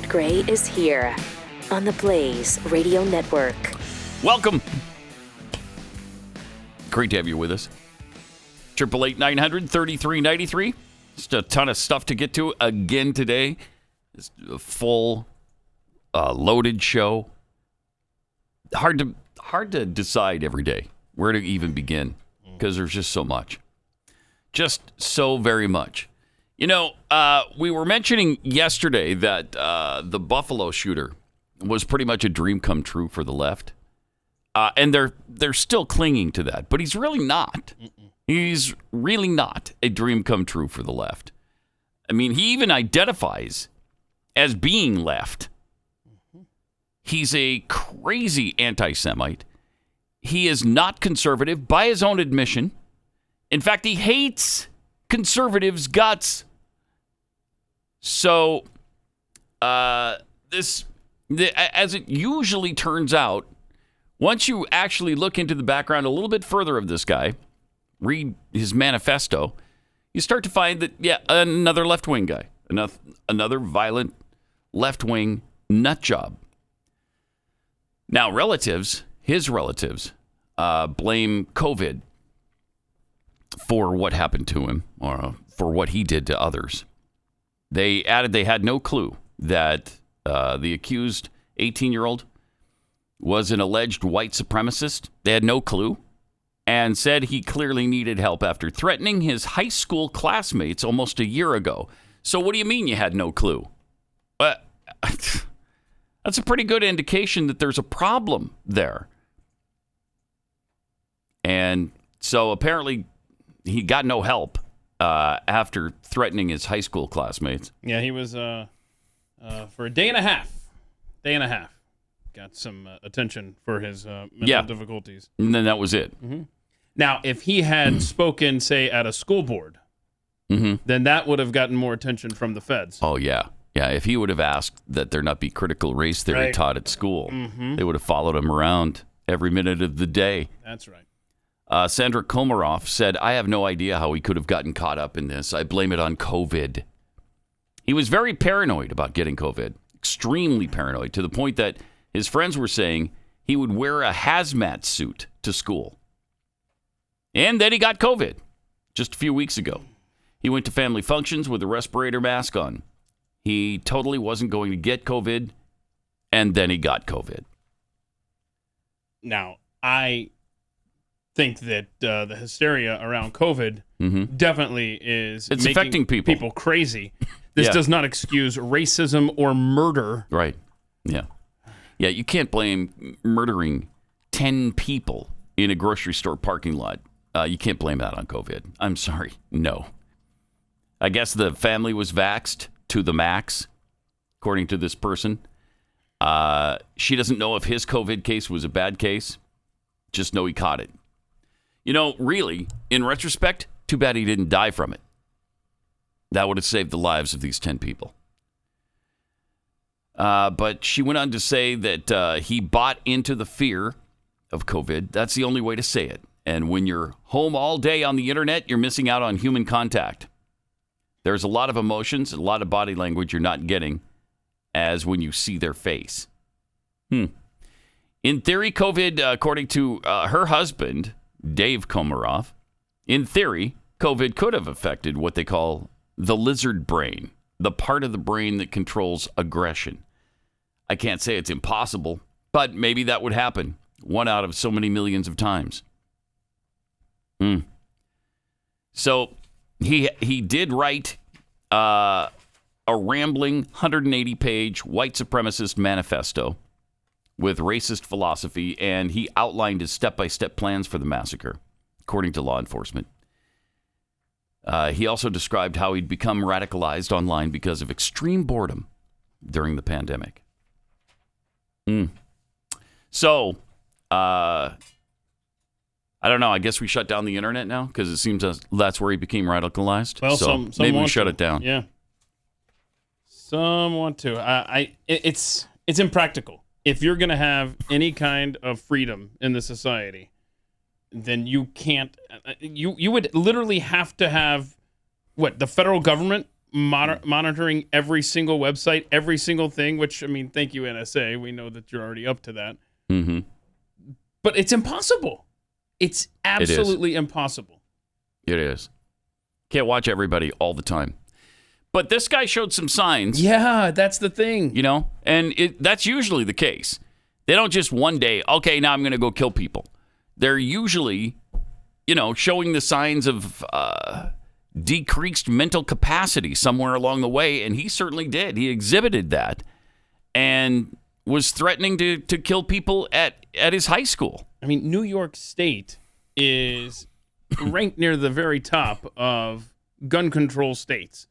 Scott Gray is here on the Blaze Radio Network. Welcome. Great to have you with us. 888-900-3393. Just a ton of stuff to get to again today. Just a full, loaded show. Hard to decide every day where to even begin because there's just so much. Just so very much. You know, we were mentioning yesterday that the Buffalo shooter was pretty much a dream come true for the left. And they're still clinging to that. But he's really not. He's really not a dream come true for the left. I mean, he even identifies as being left. He's a crazy anti-Semite. He is not conservative by his own admission. In fact, he hates conservatives' guts. So, as it usually turns out, once you actually look into the background a little bit further of this guy, read his manifesto, you start to find that, yeah, another left-wing guy, another violent left-wing nut job. Now, his relatives, blame COVID for what happened to him or for what he did to others. They added they had no clue that the accused 18-year-old was an alleged white supremacist. They had no clue and said he clearly needed help after threatening his high school classmates almost a year ago. So what do you mean you had no clue? That's a pretty good indication that there's a problem there. And so apparently he got no help after threatening his high school classmates. Yeah, he was for a day and a half. Got some attention for his mental difficulties. And then that was it. Mm-hmm. Now, if he had spoken, say, at a school board, then that would have gotten more attention from the feds. Oh, yeah. Yeah, if he would have asked that there not be critical race theory taught at school, they would have followed him around every minute of the day. That's right. Sandra Komaroff said, I have no idea how he could have gotten caught up in this. I blame it on COVID. He was very paranoid about getting COVID, extremely paranoid, to the point that his friends were saying he would wear a hazmat suit to school. And then he got COVID just a few weeks ago. He went to family functions with a respirator mask on. He totally wasn't going to get COVID, and then he got COVID. Now, I think that the hysteria around COVID definitely is it's making affecting people crazy. This does not excuse racism or murder. Right. Yeah. Yeah, you can't blame murdering 10 people in a grocery store parking lot. You can't blame that on COVID. I'm sorry. No. I guess the family was vaxxed to the max, according to this person. She doesn't know if his COVID case was a bad case. Just know he caught it. You know, really, in retrospect, too bad he didn't die from it. That would have saved the lives of these 10 people. But she went on to say that he bought into the fear of COVID. That's the only way to say it. And when you're home all day on the internet, you're missing out on human contact. There's a lot of emotions, a lot of body language you're not getting as when you see their face. In theory, COVID, according to her husband, Dave Komaroff, in theory, COVID could have affected what they call the lizard brain, the part of the brain that controls aggression. I can't say it's impossible, but maybe that would happen one out of so many millions of times. So he did write a rambling 180-page white supremacist manifesto with racist philosophy, and he outlined his step-by-step plans for the massacre, according to law enforcement. He also described how he'd become radicalized online because of extreme boredom during the pandemic. So, I don't know. I guess we shut down the internet now because it seems that's where he became radicalized. Well, so some maybe we want shut to. it down. Yeah, some want to. It's impractical. If you're going to have any kind of freedom in the society, then you can't. You would literally have to have the federal government monitoring every single website, every single thing, which, I mean, thank you, NSA. We know that you're already up to that. Mm-hmm. But it's impossible. It's absolutely impossible. It is. Can't watch everybody all the time. But this guy showed some signs. Yeah, that's the thing. You know, and that's usually the case. They don't just one day, okay, now I'm going to go kill people. They're usually, you know, showing the signs of decreased mental capacity somewhere along the way, and he certainly did. He exhibited that and was threatening to kill people at his high school. I mean, New York State is ranked near the very top of gun control states.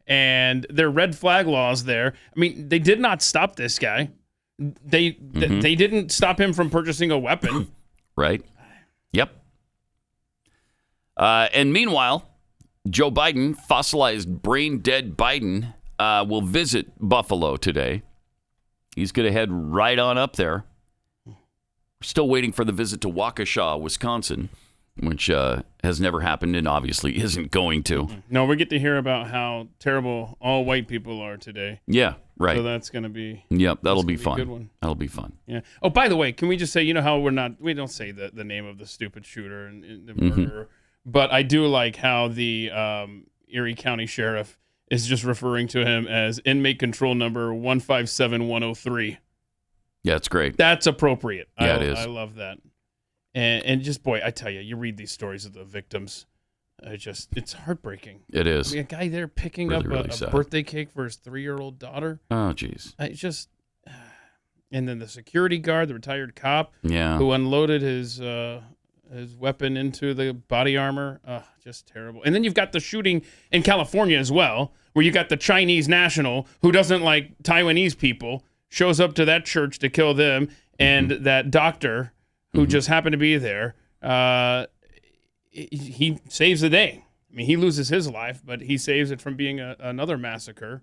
And their red flag laws there, I mean, they did not stop this guy. They didn't stop him from purchasing a weapon. Right. Yep. And meanwhile, Joe Biden, fossilized brain-dead Biden, will visit Buffalo today. He's going to head right on up there. We're still waiting for the visit to Waukesha, Wisconsin, which has never happened and obviously isn't going to. No, we get to hear about how terrible all white people are today. Yeah, right. So that's going to be... Yep, that'll be fun. A good one. That'll be fun. Yeah. Oh, by the way, can we just say, you know how we don't say the name of the stupid shooter and the murderer, but I do like how the Erie County Sheriff is just referring to him as inmate control number 157103. Yeah, it's great. That's appropriate. Yeah, it is. I love that. And just, boy, I tell you, you read these stories of the victims, it's heartbreaking. It is. I mean, a guy there picking Really, up really a birthday cake for his 3-year-old daughter. Oh, jeez. And then the security guard, the retired cop, who unloaded his weapon into the body armor. Just terrible. And then you've got the shooting in California as well, where you got the Chinese national who doesn't like Taiwanese people, shows up to that church to kill them, and that doctor who just happened to be there, he saves the day. I mean, he loses his life, but he saves it from being another massacre.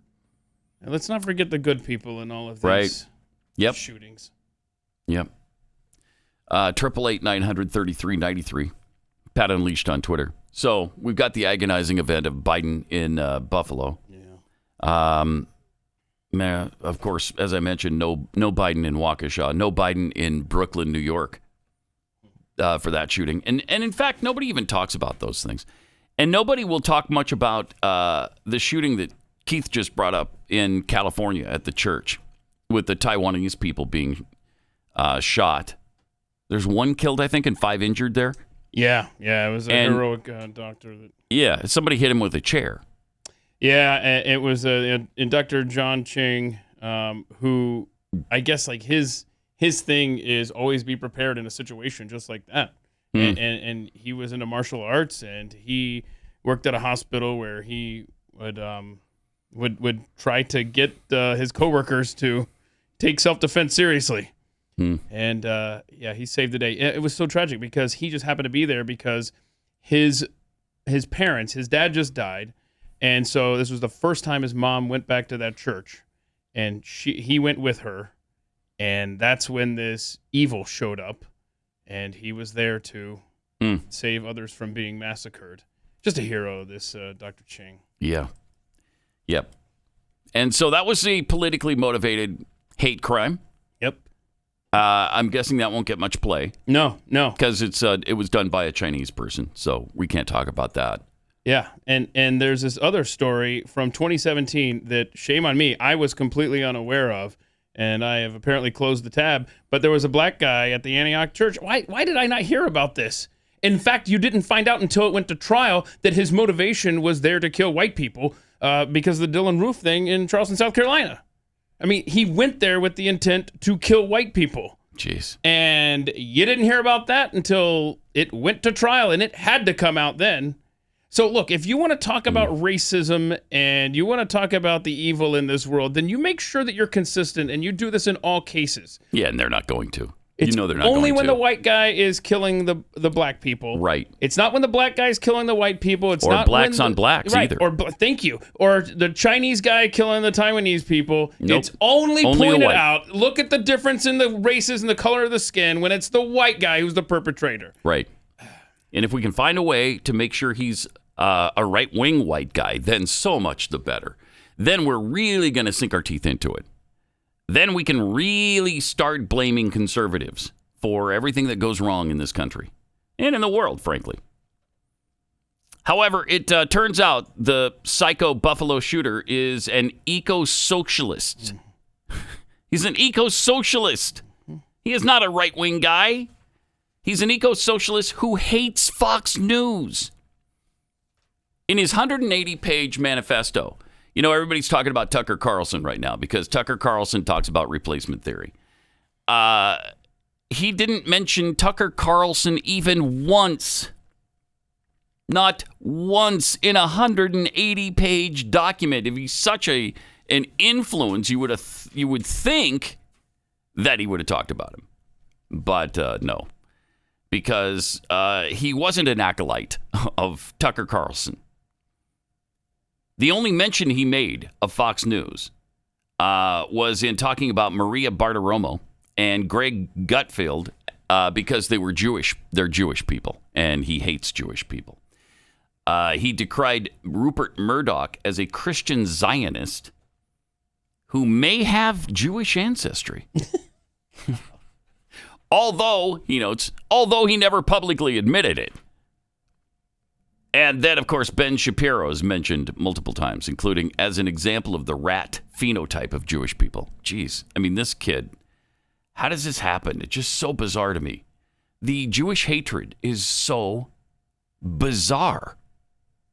And let's not forget the good people in all of these shootings. Yep. 888-900-3393. Pat Unleashed on Twitter. So we've got the agonizing event of Biden in Buffalo. Yeah. Of course, as I mentioned, no Biden in Waukesha, no Biden in Brooklyn, New York. For that shooting. And in fact, nobody even talks about those things. And nobody will talk much about the shooting that Keith just brought up in California at the church with the Taiwanese people being shot. There's 1 killed, I think, and 5 injured there. Yeah, it was a heroic doctor. Yeah, somebody hit him with a chair. Yeah, it was Dr. John Ching, who I guess like his thing is always be prepared in a situation just like that. And he was into martial arts, and he worked at a hospital where he would try to get his coworkers to take self-defense seriously. And he saved the day. It was so tragic because he just happened to be there because his parents, his dad just died, and so this was the first time his mom went back to that church, and he went with her. And that's when this evil showed up, and he was there to save others from being massacred. Just a hero, this Dr. Ching. Yeah. Yep. And so that was the politically motivated hate crime. Yep. I'm guessing that won't get much play. No. Because it was done by a Chinese person, so we can't talk about that. Yeah, and there's this other story from 2017 that, shame on me, I was completely unaware of. And I have apparently closed the tab. But there was a black guy at the Antioch church. Why did I not hear about this? In fact, you didn't find out until it went to trial that his motivation was there to kill white people because of the Dylan Roof thing in Charleston, South Carolina. I mean, he went there with the intent to kill white people. Jeez. And you didn't hear about that until it went to trial, and it had to come out then. So look, if you want to talk about racism and you want to talk about the evil in this world, then you make sure that you're consistent and you do this in all cases. Yeah, and they're not going to. It's they're not going to. Only when the white guy is killing the black people. Right. It's not when the black guy is killing the white people. It's not blacks when on blacks either. Thank you. Or the Chinese guy killing the Taiwanese people. Nope. It's only pointed out. Look at the difference in the races and the color of the skin when it's the white guy who's the perpetrator. Right. And if we can find a way to make sure he's a right-wing white guy, then so much the better. Then we're really going to sink our teeth into it. Then we can really start blaming conservatives for everything that goes wrong in this country and in the world, frankly. However, it turns out the psycho Buffalo shooter is an eco-socialist. He's an eco-socialist. He is not a right-wing guy. He's an eco-socialist who hates Fox News. In his 180-page manifesto, you know, everybody's talking about Tucker Carlson right now because Tucker Carlson talks about replacement theory. He didn't mention Tucker Carlson even once. Not once in a 180-page document. If he's such an influence, you would think that he would have talked about him. But no. Because he wasn't an acolyte of Tucker Carlson. The only mention he made of Fox News was in talking about Maria Bartiromo and Greg Gutfeld because they were Jewish. They're Jewish people, and he hates Jewish people. He decried Rupert Murdoch as a Christian Zionist who may have Jewish ancestry. Although, he notes, he never publicly admitted it. And then, of course, Ben Shapiro is mentioned multiple times, including as an example of the rat phenotype of Jewish people. Jeez, I mean, this kid, how does this happen? It's just so bizarre to me. The Jewish hatred is so bizarre.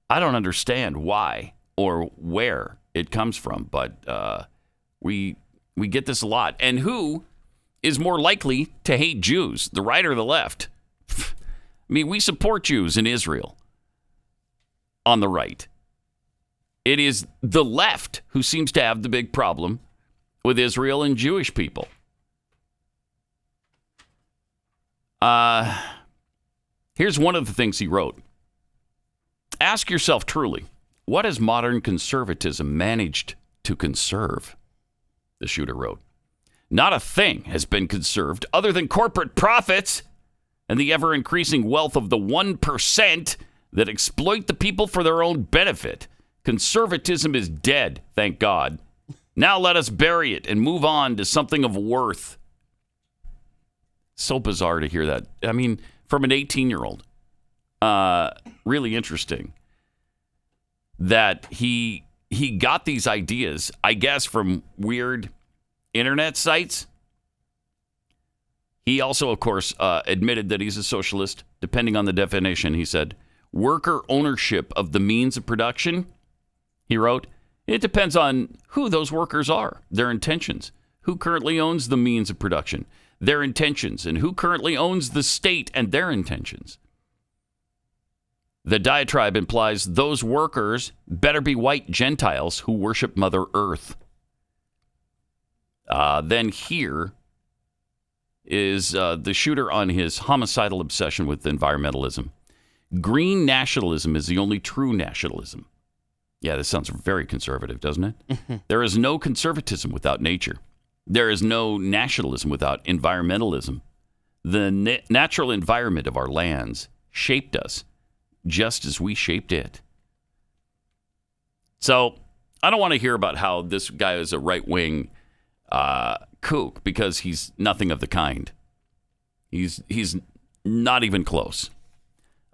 I don't understand why or where it comes from, but we get this a lot. And who is more likely to hate Jews, the right or the left? I mean, we support Jews in Israel on the right. It is the left who seems to have the big problem with Israel and Jewish people. Here's one of the things he wrote. Ask yourself truly, what has modern conservatism managed to conserve? The shooter wrote. Not a thing has been conserved other than corporate profits and the ever-increasing wealth of the 1% that exploit the people for their own benefit. Conservatism is dead, thank God. Now let us bury it and move on to something of worth. So bizarre to hear that. I mean, from an 18-year-old. Really interesting that he got these ideas, I guess, from weird internet sites. He also, of course, admitted that he's a socialist. Depending on the definition, he said, worker ownership of the means of production, he wrote, it depends on who those workers are, their intentions, who currently owns the means of production, their intentions, and who currently owns the state and their intentions. The diatribe implies those workers better be white Gentiles who worship Mother Earth. Then here is the shooter on his homicidal obsession with environmentalism. Green nationalism is the only true nationalism. Yeah, this sounds very conservative, doesn't it? There is no conservatism without nature. There is no nationalism without environmentalism. The natural environment of our lands shaped us just as we shaped it. So I don't want to hear about how this guy is a right-wing kook, because he's nothing of the kind. He's not even close.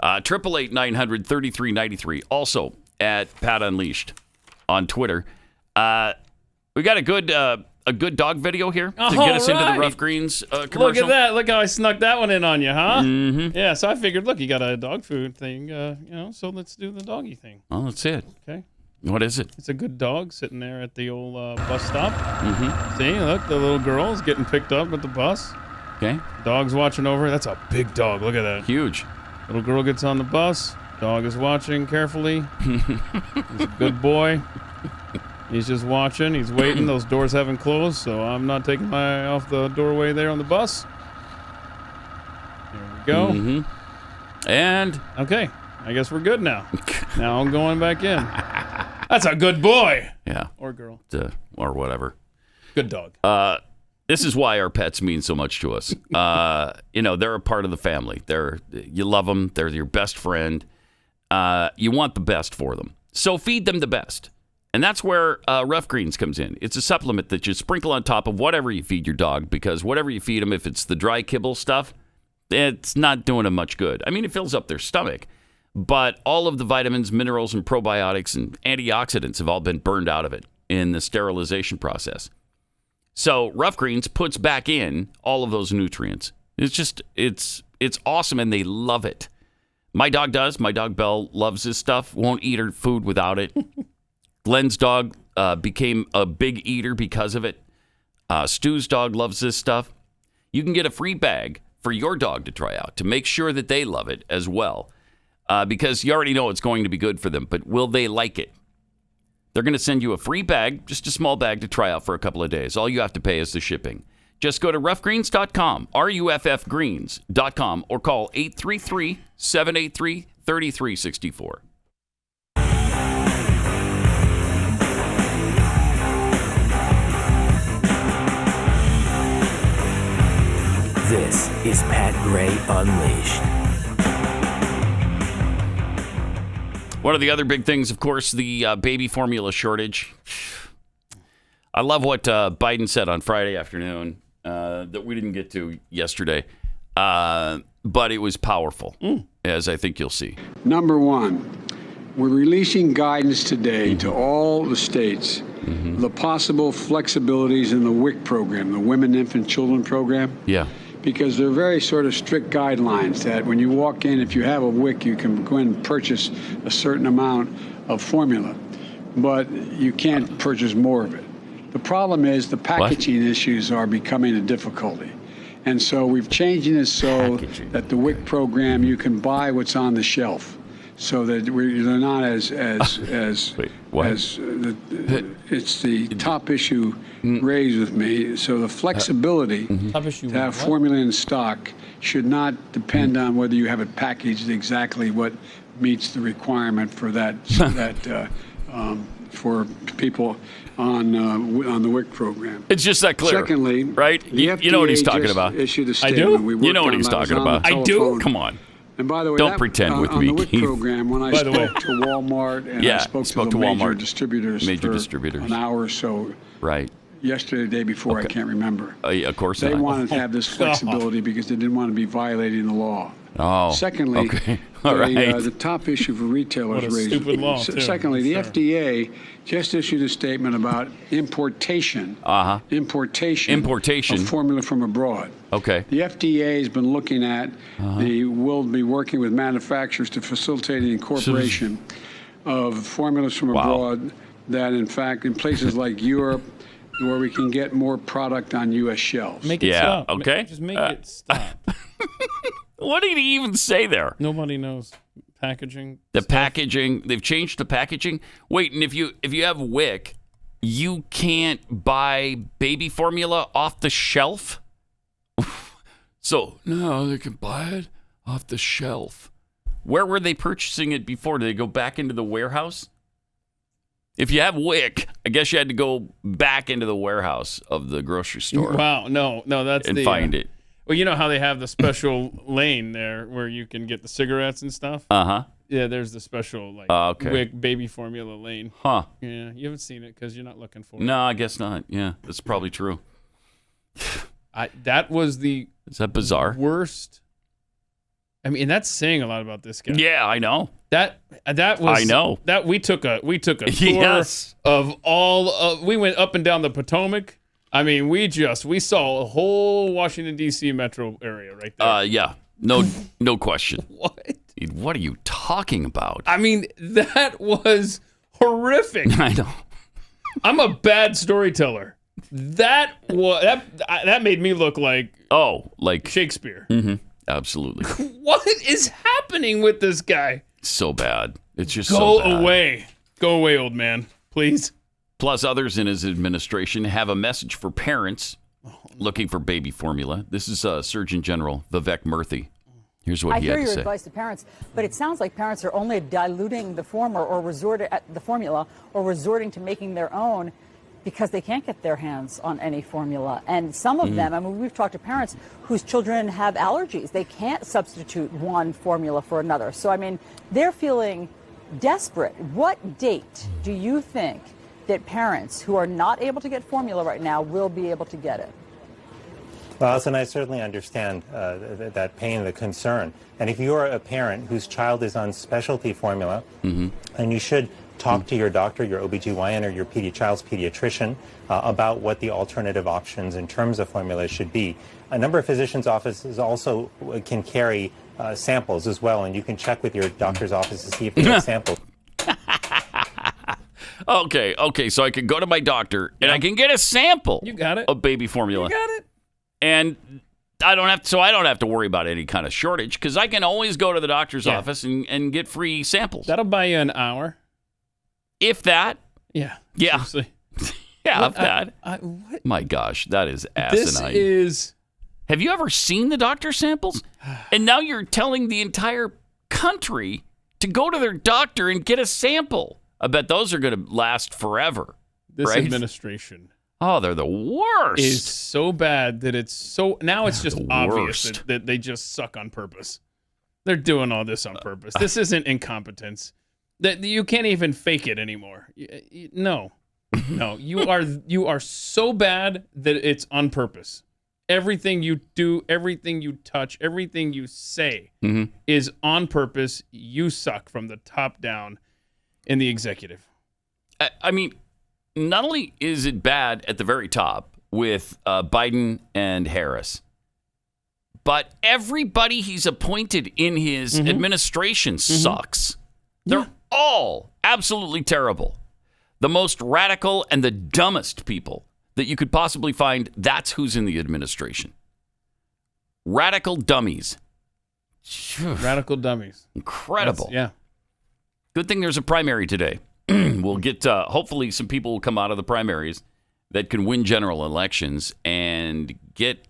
888-900-3393. Also at Pat Unleashed on Twitter. We got a good dog video here to get us into the Rough Greens commercial. Look at that. Look how I snuck that one in on you, huh? Mm-hmm. Yeah, so I figured, look, you got a dog food thing, so let's do the doggy thing. Well, that's it. Okay. What is it? It's a good dog sitting there at the old bus stop. Mm-hmm. See, look, the little girl's getting picked up at the bus. Okay. Dog's watching over. That's a big dog. Look at that. Huge. Little girl gets on the bus. Dog is watching carefully. He's a good boy. He's just watching. He's waiting. Those doors haven't closed, so I'm not taking my eye off the doorway there on the bus. There we go. Mm-hmm. And? Okay. I guess we're good now. Now I'm going back in. That's a good boy. Yeah. Or girl. Or whatever. Good dog. This is why our pets mean so much to us. They're a part of the family. You love them. They're your best friend. you want the best for them. So feed them the best. And that's where Rough Greens comes in. It's a supplement that you sprinkle on top of whatever you feed your dog, because whatever you feed them, if it's the dry kibble stuff, it's not doing them much good. I mean, it fills up their stomach, but all of the vitamins, minerals, and probiotics and antioxidants have all been burned out of it in the sterilization process. So Rough Greens puts back in all of those nutrients. It's awesome, and they love it. My dog does. My dog Belle loves this stuff. Won't eat her food without it. Glenn's dog became a big eater because of it. Stu's dog loves this stuff. You can get a free bag for your dog to try out to make sure that they love it as well, because you already know it's going to be good for them, but will they like it? They're going to send you a free bag, just a small bag to try out for a couple of days. All you have to pay is the shipping. Just go to roughgreens.com, ruffgreens.com, or call 833-783-3364. This is Pat Gray Unleashed. One of the other big things, of course, the baby formula shortage. I love what Biden said on Friday afternoon that we didn't get to yesterday, but it was powerful, as I think you'll see. Number one, we're releasing guidance today to all the states, the possible flexibilities in the WIC program, the Women, Infant, Children program. Yeah. Because they're very sort of strict guidelines that when you walk in, if you have a WIC, you can go in and purchase a certain amount of formula, but you can't purchase more of it. The problem is the packaging issues are becoming a difficulty. And so we've changing it so that the WIC program, you can buy what's on the shelf, so that they're not as Wait, what? It's the top issue raised with me. So the flexibility to have formula in stock should not depend on whether you have it packaged exactly what meets the requirement for that for people on the WIC program. It's just that clear. Secondly, right? The You know what he's FDA talking just about. Issued a I statement. do? We worked You know what on he's that. It was talking on the about. I do? telephone. Come on. And by the way, Don't pretend with on me, the WIC Keith. program, when I By the way. spoke to Walmart and I spoke to the Walmart. major distributors, an hour or so Right. yesterday, the day before, I can't remember. Of course They not. wanted to have this flexibility because they didn't want to be violating the law. Oh. Secondly, Okay. All right. the top issue for retailers What a raised. stupid law, too. Secondly, the Sure. FDA just issued a statement about importation. Importation of formula from abroad. Okay. The FDA has been looking at will be working with manufacturers to facilitate the incorporation of formulas from abroad that, in fact, in places like Europe, where we can get more product on U.S. shelves. Make it Yeah, stop. okay. Just make it stop. What did he even say there? Nobody knows. Packaging. The packaging. They've changed the packaging. Wait, and if you have WIC, you can't buy baby formula off the shelf? So, no, they can buy it off the shelf. Where were they purchasing it before? Did they go back into the warehouse? If you have WIC, I guess you had to go back into the warehouse of the grocery store. Wow. No, that's and the find it. Well, you know how they have the special lane there where you can get the cigarettes and stuff? Uh-huh. Yeah, there's the special WIC baby formula lane. Huh. Yeah, you haven't seen it because you're not looking for it. No, I guess not. Yeah, that's probably true. That was the Is that bizarre? worst. I mean, that's saying a lot about this guy. Yeah, I know. That was. I know. That we took a tour Yes. of all of. We went up and down the Potomac. I mean, we saw a whole Washington D.C. metro area right there. Yeah. No question. What? Dude, what are you talking about? I mean, that was horrific. I know. I'm a bad storyteller. That made me look like like Shakespeare. Mm-hmm. Absolutely. What is happening with this guy? So bad. It's just Go so bad. away. Go away, old man. Please. Plus, others in his administration have a message for parents looking for baby formula. This is Surgeon General Vivek Murthy. Here's what he had to say. I hear your advice to parents, but it sounds like parents are only diluting the formula or resorting to making their own. because they can't get their hands on any formula. And some of them, I mean, we've talked to parents whose children have allergies. They can't substitute one formula for another. So, I mean, they're feeling desperate. What date do you think that parents who are not able to get formula right now will be able to get it? Well, Alison, I certainly understand that pain, the concern. And if you are a parent whose child is on specialty formula, and you should talk to your doctor, your OBGYN, or your child's pediatrician about what the alternative options in terms of formula should be. A number of physicians' offices also can carry samples as well, and you can check with your doctor's office to see if they have samples. Okay, so I can go to my doctor and I can get a sample. You got it. Of baby formula. You got it. And I don't have to worry about any kind of shortage because I can always go to the doctor's office and get free samples. That'll buy you an hour. If that. Yeah. Yeah. Seriously. Yeah, if that. What? My gosh, that is asinine. Have you ever seen the doctor samples? And now you're telling the entire country to go to their doctor and get a sample. I bet those are going to last forever. This right? administration. Oh, they're the worst. Is so bad that it's so now it's just obvious worst. that they just suck on purpose. They're doing all this on purpose. This isn't incompetence. That you can't even fake it anymore. No, you are so bad that it's on purpose. Everything you do, everything you touch, everything you say is on purpose. You suck from the top down in the executive. I mean, not only is it bad at the very top with Biden and Harris, but everybody he's appointed in his administration sucks. They're all absolutely terrible. The most radical and the dumbest people that you could possibly find, that's who's in the administration. Radical dummies. Radical dummies. Incredible. Yeah. Good thing there's a primary today. We'll get, hopefully some people will come out of the primaries that can win general elections and get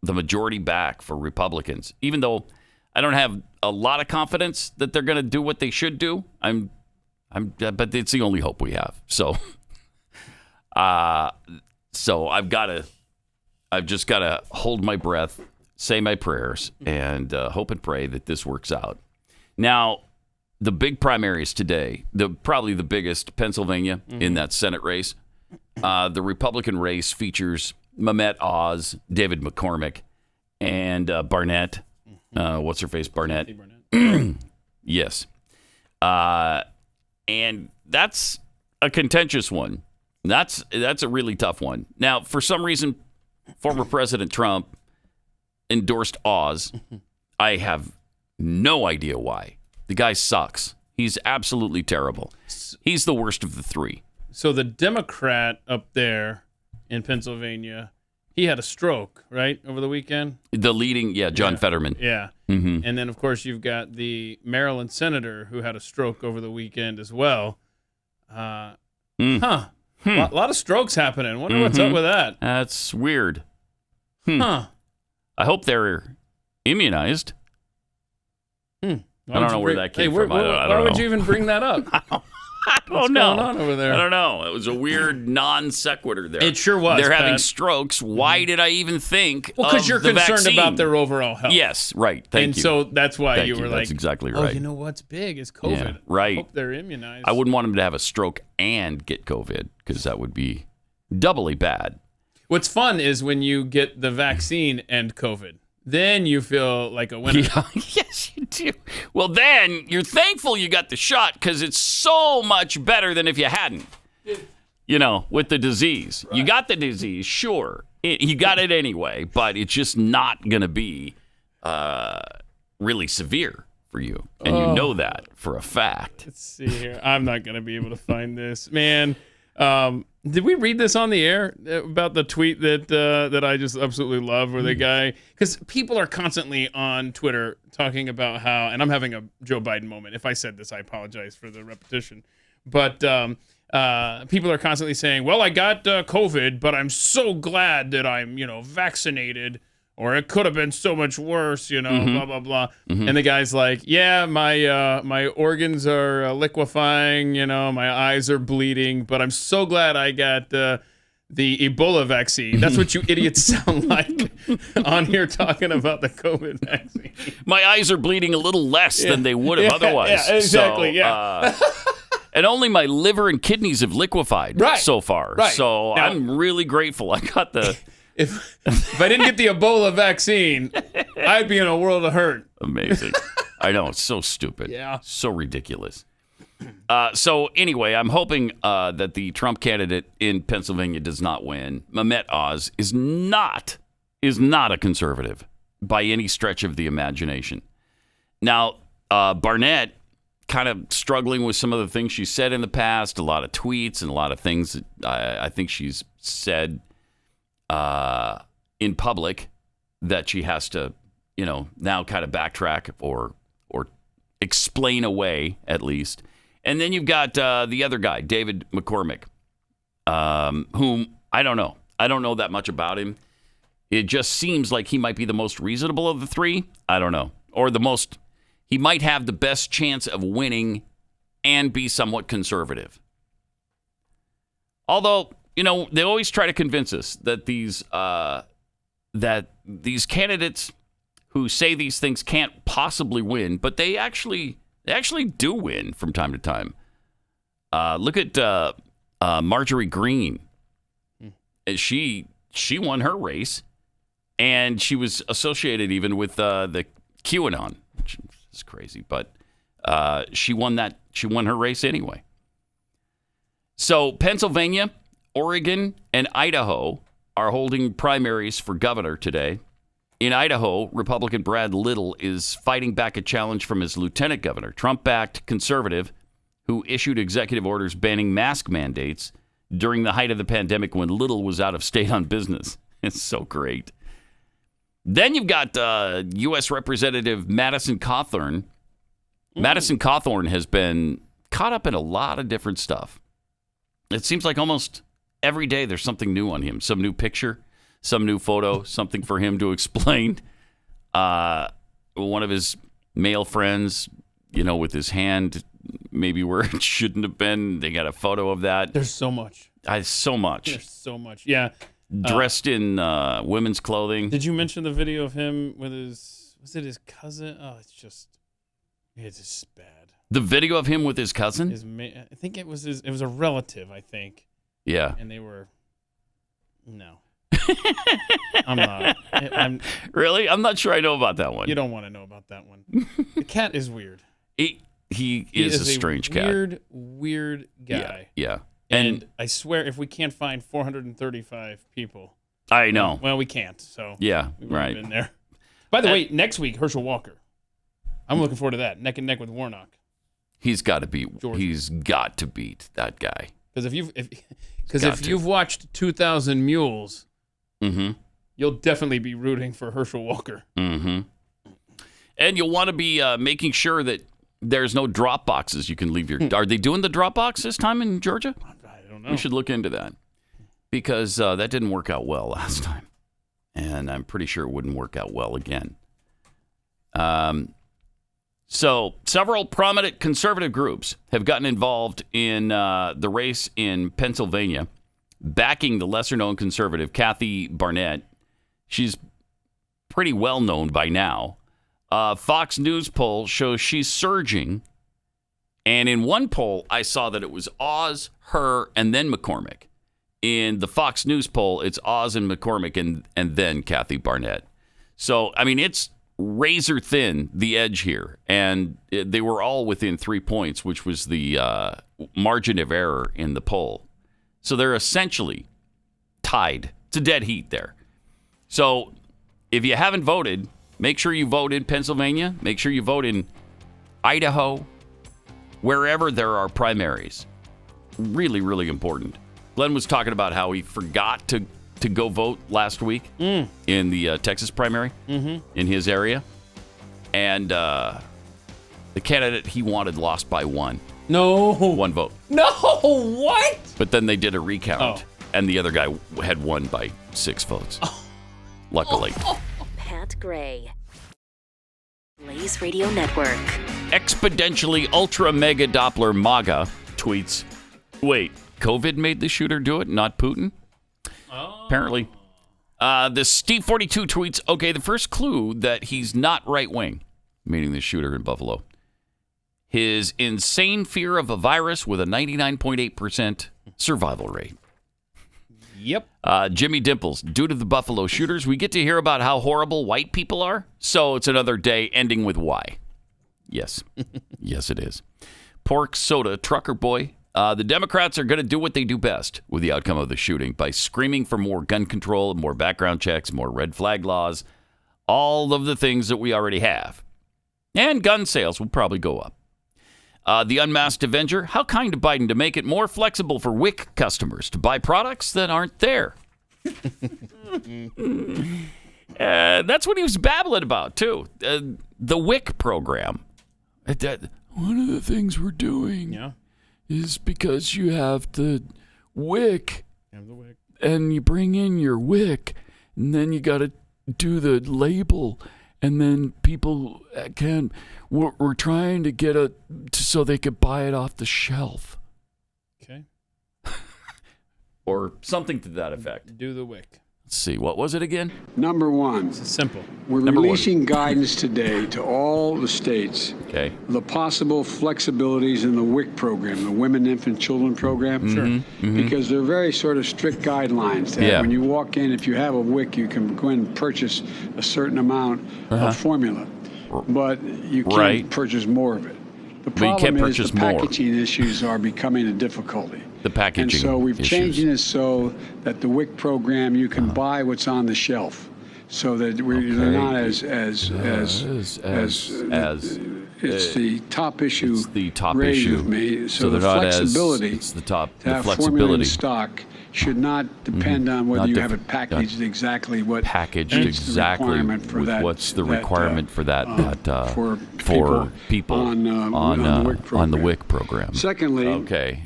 the majority back for Republicans. Even though I don't have a lot of confidence that they're going to do what they should do, but it's the only hope we have. So, I've just got to hold my breath, say my prayers, and hope and pray that this works out. Now, the big primaries today, probably the biggest, Pennsylvania, in that Senate race. The Republican race features Mehmet Oz, David McCormick, and Barnett. What's her face? Barnett. Yes. And that's a contentious one. That's a really tough one. Now, for some reason, former President Trump endorsed Oz. I have no idea why. The guy sucks. He's absolutely terrible. He's the worst of the three. So the Democrat up there in Pennsylvania, he had a stroke, right, over the weekend? The leading, John Fetterman. Yeah. And then, of course, you've got the Maryland senator who had a stroke over the weekend as well. A lot of strokes happening. Wonder what's up with that. That's weird. Huh. I hope they're immunized. I don't know where that came from. I don't why know. would you even bring that up? I don't What's know. going on over there? I don't know. It was a weird non sequitur there. It sure was. They're having Pat. strokes. Why did I even think? Well, because you're the concerned vaccine? about their overall health. Yes, right. Thank and you. so that's why Thank you were like, that's exactly oh, right. you know what's big is COVID. Yeah, right. Hope they're immunized. I wouldn't want them to have a stroke and get COVID because that would be doubly bad. What's fun is when you get the vaccine and COVID. Then you feel like a winner. Yeah, yes, you do. Well, then you're thankful you got the shot because it's so much better than if you hadn't. You know, with the disease. Right. You got the disease, sure. You got it anyway, but it's just not going to be really severe for you. And you know that for a fact. Let's see here. I'm not going to be able to find this. Man, did we read this on the air about the tweet that I just absolutely love where the guy, because people are constantly on Twitter talking about how, and I'm having a Joe Biden moment. If I said this, I apologize for the repetition. But people are constantly saying, well, I got COVID, but I'm so glad that I'm, vaccinated, or it could have been so much worse, blah, blah, blah. And the guy's like, yeah, my organs are liquefying, my eyes are bleeding, but I'm so glad I got the Ebola vaccine. That's what you idiots sound like on here talking about the COVID vaccine. My eyes are bleeding a little less than they would have otherwise. Yeah, exactly. So, and only my liver and kidneys have liquefied so far. Right. So now, I'm really grateful I got the... If I didn't get the Ebola vaccine, I'd be in a world of hurt. Amazing. I know. It's so stupid. Yeah. So ridiculous. So anyway, I'm hoping that the Trump candidate in Pennsylvania does not win. Mehmet Oz is not a conservative by any stretch of the imagination. Now, Barnett kind of struggling with some of the things she said in the past, a lot of tweets and a lot of things that I think she's said in public that she has to, now kind of backtrack or explain away at least. And then you've got the other guy, David McCormick, whom I don't know. I don't know that much about him. It just seems like he might be the most reasonable of the three. I don't know. Or he might have the best chance of winning and be somewhat conservative. Although, they always try to convince us that these candidates who say these things can't possibly win, but they actually do win from time to time. Look at Marjorie Greene. She won her race, and she was associated even with the QAnon, which is crazy, but she won her race anyway. So Pennsylvania, Oregon, and Idaho are holding primaries for governor today. In Idaho, Republican Brad Little is fighting back a challenge from his lieutenant governor, Trump-backed conservative, who issued executive orders banning mask mandates during the height of the pandemic when Little was out of state on business. It's so great. Then you've got U.S. Representative Madison Cawthorn. Madison Cawthorn has been caught up in a lot of different stuff. It seems like almost every day there's something new on him, some new picture, some new photo, something for him to explain. One of his male friends, with his hand maybe where it shouldn't have been. They got a photo of that. There's so much. So much. There's so much. Yeah. Dressed in women's clothing. Did you mention the video of him with was it his cousin? Oh, it's just bad. The video of him with his cousin? I think it was a relative, I think. Yeah. And they were, no. I'm not. Really? I'm not sure I know about that one. You don't want to know about that one. The cat is weird. He is a strange cat. Weird guy. Yeah. And I swear, if we can't find 435 people, I know. Well, we can't. So yeah, we've right. Been there. By the way, next week Herschel Walker. I'm looking forward to that. Neck and neck with Warnock. He's got to beat. He's got to beat that guy. Because if you've watched 2,000 Mules, you'll definitely be rooting for Herschel Walker. Mm-hmm. And you'll want to be making sure that there's no drop boxes you can leave your. Are they doing the drop box this time in Georgia? I don't know. We should look into that because that didn't work out well last time, and I'm pretty sure it wouldn't work out well again. So several prominent conservative groups have gotten involved in the race in Pennsylvania, backing the lesser-known conservative Kathy Barnett. She's pretty well known by now. Fox News poll shows she's surging. And in one poll, I saw that it was Oz, her, and then McCormick. In the Fox News poll, it's Oz and McCormick and then Kathy Barnett. So, I mean, it's razor thin, the edge here. And they were all within 3 points, which was the margin of error in the poll. So they're essentially tied. It's a dead heat there. So if you haven't voted, make sure you vote in Pennsylvania. Make sure you vote in Idaho, wherever there are primaries. Really, really important. Glenn was talking about how he forgot to go vote last week in the Texas primary in his area. And the candidate he wanted lost by one. No. One vote. No, what? But then they did a recount, and the other guy had won by 6 votes. Luckily. Pat Gray, Blaze Radio Network. Exponentially ultra mega Doppler MAGA tweets, wait, COVID made the shooter do it, not Putin? apparently. The Steve 42 tweets, okay, the first clue that he's not right-wing, meaning the shooter in Buffalo. His insane fear of a virus with a 99.8% survival rate. Yep. Jimmy Dimples, due to the Buffalo shooters, we get to hear about how horrible white people are. So it's another day ending with Y. Yes. Yes, it is. Pork Soda, Trucker Boy. The Democrats are going to do what they do best with the outcome of the shooting by screaming for more gun control, more background checks, more red flag laws, all of the things that we already have. And gun sales will probably go up. The Unmasked Avenger, how kind of Biden to make it more flexible for WIC customers to buy products that aren't there. That's what he was babbling about, too. The WIC program. One of the things we're doing is because you have the WIC, and you bring in your WIC, and then you got to do the label, and then people can... We're trying to get so they could buy it off the shelf. Okay. Or something to that effect. Do the WIC. Let's see. What was it again? Number one. It's simple. We're releasing guidance today to all the states. Okay. The possible flexibilities in the WIC program, the Women, Infant, Children program. Sure. Mm-hmm. Because they're very sort of strict guidelines. That when you walk in, if you have a WIC, you can go in and purchase a certain amount of formula. But you can't purchase more of it. The problem is the packaging issues are becoming a difficulty. The packaging And so we've changed it so that the WIC program, you can buy what's on the shelf. So that they're not it's the top issue raised with me. So the flexibility to have formula in stock should not depend on whether you have it packaged exactly what what's the requirement for that for people on the WIC program. Secondly,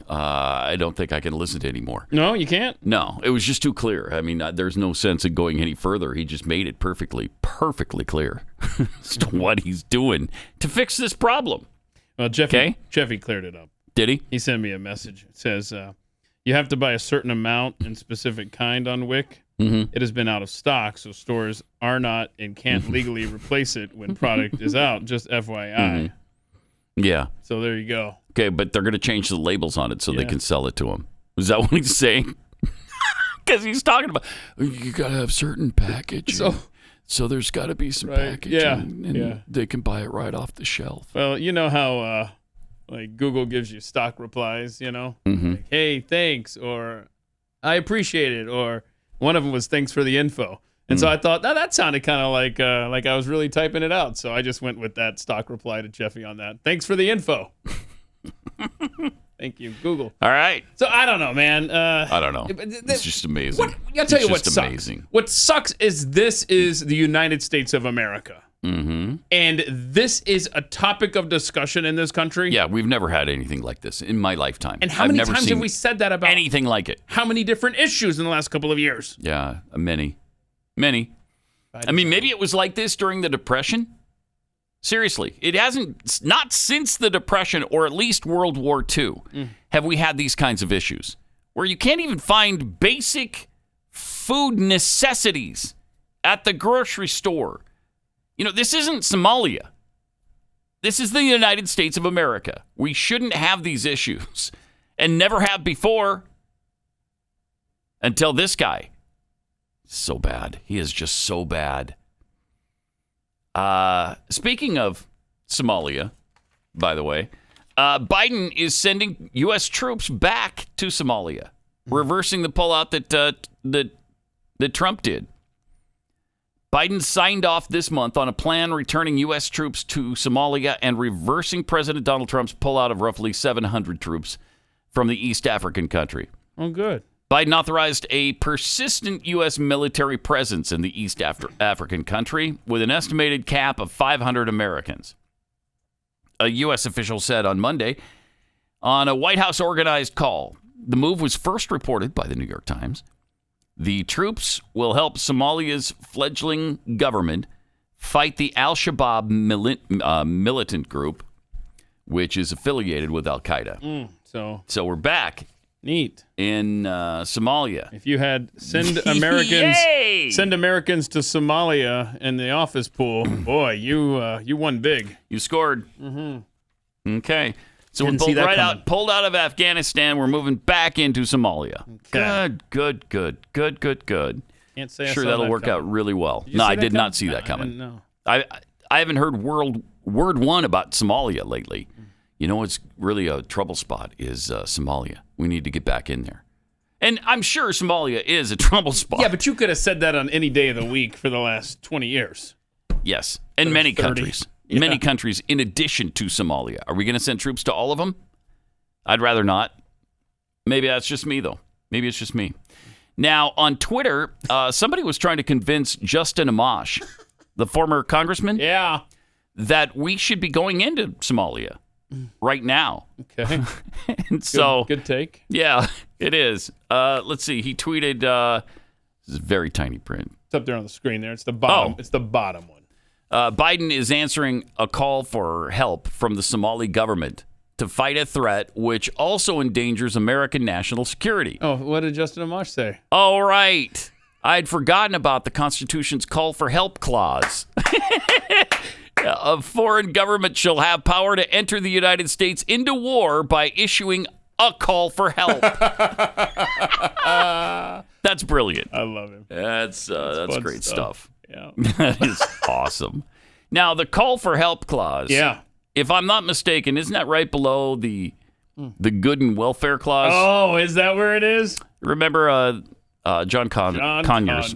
I don't think I can listen to anymore. No, you can't. No, it was just too clear. I mean, there's no sense in going any further. He just made it perfectly clear as to what he's doing to fix this problem. Well, Jeffy cleared it up. Did he? He sent me a message. It says, you have to buy a certain amount and specific kind on WIC. Mm-hmm. It has been out of stock, so stores are not and can't legally replace it when product is out. Just FYI. Mm-hmm. Yeah. So there you go. Okay, but they're going to change the labels on it so they can sell it to him. Is that what he's saying? Because he's talking about, you got to have certain packaging. So there's got to be some packaging. And they can buy it right off the shelf. Well, you know how... like Google gives you stock replies, Mm-hmm. like, hey, thanks, or I appreciate it, or one of them was thanks for the info. And so I thought that sounded kind of like I was really typing it out. So I just went with that stock reply to Jeffy on that. Thanks for the info. Thank you, Google. All right. So I don't know, man. I don't know. It's just amazing. I'll tell you what sucks. Amazing. What sucks is this is the United States of America. Mm-hmm. And this is a topic of discussion in this country. Yeah, we've never had anything like this in my lifetime. And how many times have we said that about anything like it? How many different issues in the last couple of years? Yeah, many. I mean, maybe it was like this during the Depression. Seriously, it hasn't, not since the Depression or at least World War II have we had these kinds of issues where you can't even find basic food necessities at the grocery store. This isn't Somalia. This is the United States of America. We shouldn't have these issues and never have before until this guy. So bad. He is just so bad. Speaking of Somalia, by the way, Biden is sending U.S. troops back to Somalia, reversing the pullout that Trump did. Biden signed off this month on a plan returning U.S. troops to Somalia and reversing President Donald Trump's pullout of roughly 700 troops from the East African country. Oh, good. Biden authorized a persistent U.S. military presence in the East African country with an estimated cap of 500 Americans. A U.S. official said on Monday on a White House organized call. The move was first reported by the New York Times. The troops will help Somalia's fledgling government fight the al-Shabaab militant group, which is affiliated with al-Qaeda. So we're back Neat. in Somalia. If you had send Americans to Somalia in the office pool, boy, you won big. You scored. Mm-hmm. Okay. So Didn't we see that pulled pulled out of Afghanistan. We're moving back into Somalia. Okay. Good. Can't say I Sure, saw that'll that work coming. out really well. Did you No, see I that did coming? not see that I coming. didn't know. I haven't heard word one about Somalia lately. You know what's really a trouble spot is Somalia. We need to get back in there. And I'm sure Somalia is a trouble spot. Yeah, but you could have said that on any day of the week for the last 20 years. Yes, and many 30. countries. Many countries in addition to Somalia. Are we going to send troops to all of them? I'd rather not. Maybe that's just me, though. Maybe it's just me. Now, on Twitter, somebody was trying to convince Justin Amash, the former congressman, that we should be going into Somalia right now. Okay. And so, good take. Yeah, it is. Let's see. He tweeted, this is very tiny print. It's up there on the screen there. It's the bottom. It's the bottom one. Biden is answering a call for help from the Somali government to fight a threat which also endangers American national security. Oh, what did Justin Amash say? All right. I'd forgotten about the Constitution's call for help clause. A foreign government shall have power to enter the United States into war by issuing a call for help. That's brilliant. I love him. That's great stuff. Yeah. That is awesome. Now, the call for help clause. Yeah. If I'm not mistaken, isn't that right below the good and welfare clause? Oh, is that where it is? Remember John Conyers?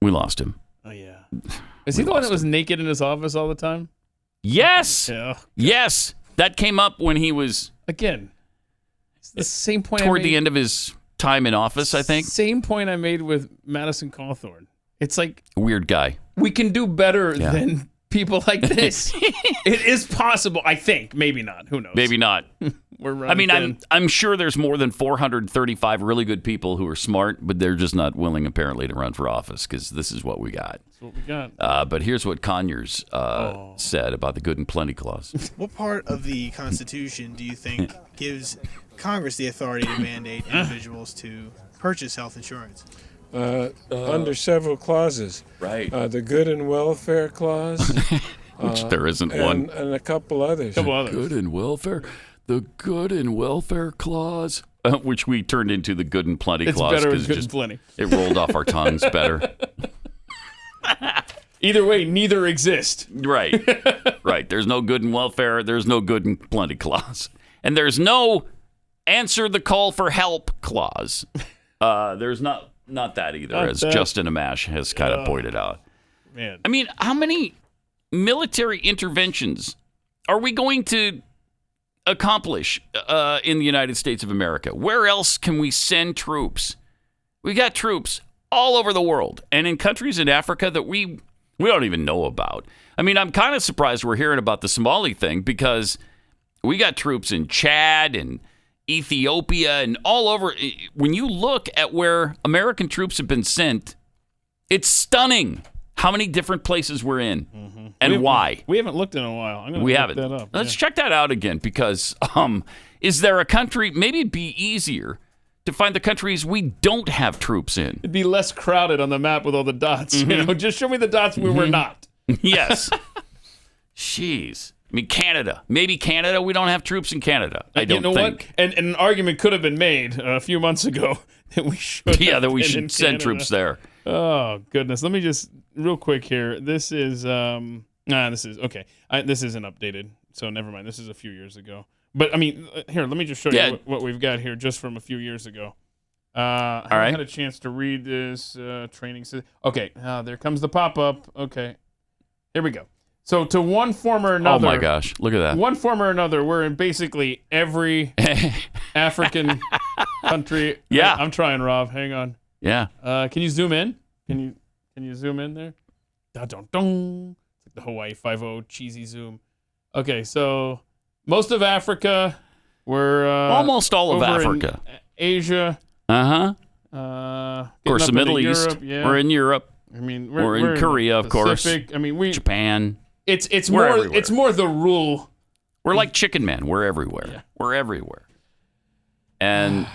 We lost him. Oh, yeah. Is he the one that was naked in his office all the time? Yes. Yeah. Yes. That came up when he was... Again, it's the same point toward the end of his time in office, I think. Same point I made with Madison Cawthorn. It's like... Weird guy. We can do better than people like this. It is possible, I think. Maybe not. Who knows? Maybe not. We're I mean, thin. I'm sure there's more than 435 really good people who are smart, but they're just not willing, apparently, to run for office because this is what we got. That's what we got. But here's what Conyers said about the good and plenty clause. What part of the Constitution do you think gives Congress the authority to mandate individuals to purchase health insurance? Under several clauses. Right. The good and welfare clause. Which there isn't one. And a couple others. Good and welfare. The good and welfare clause. Which we turned into the good and plenty clause. It's better than good and plenty. It rolled off our tongues better. Either way, neither exist. Right. Right. There's no good and welfare. There's no good and plenty clause. And there's no answer the call for help clause. There's not that either, as Justin Amash has kind of pointed out. Man. I mean, how many military interventions are we going to accomplish in the United States of America? Where else can we send troops? We got troops all over the world and in countries in Africa that we don't even know about. I mean, I'm kind of surprised we're hearing about the Somali thing because we got troops in Chad and Ethiopia and all over. When you look at where American troops have been sent, it's stunning how many different places we're in and why. We haven't looked in a while. I'm gonna look that up. Let's check that out again because is there a country, maybe it'd be easier to find the countries we don't have troops in. It'd be less crowded on the map with all the dots. You know, just show me the dots where we're not. Yes. Jeez. I mean, Canada. Maybe Canada. We don't have troops in Canada. I don't think. What? And an argument could have been made a few months ago that we should. Yeah, that we should send troops there. Oh goodness. Let me just real quick here. This is this is okay. This isn't updated, so never mind. This is a few years ago. But I mean, here, let me just show you what we've got here just from a few years ago. I haven't had a chance to read this training. Okay, there comes the pop-up. Okay, here we go. So to one form or another. Oh my gosh, look at that. One form or another, we're in basically every African country. Yeah. I'm trying, Rob. Hang on. Yeah. Can you zoom in? Can you zoom in there? Da-dum-dum. It's like the Hawaii 5-0 cheesy zoom. Okay, so most of Africa, we're almost all of Africa. Asia. Of course, the Middle East. Europe, yeah. We're in Europe. I mean, we're in Korea, of course. I mean, Japan. It's we're more everywhere. it's more the rule. We're like Chicken Man. We're everywhere. Yeah. We're everywhere. And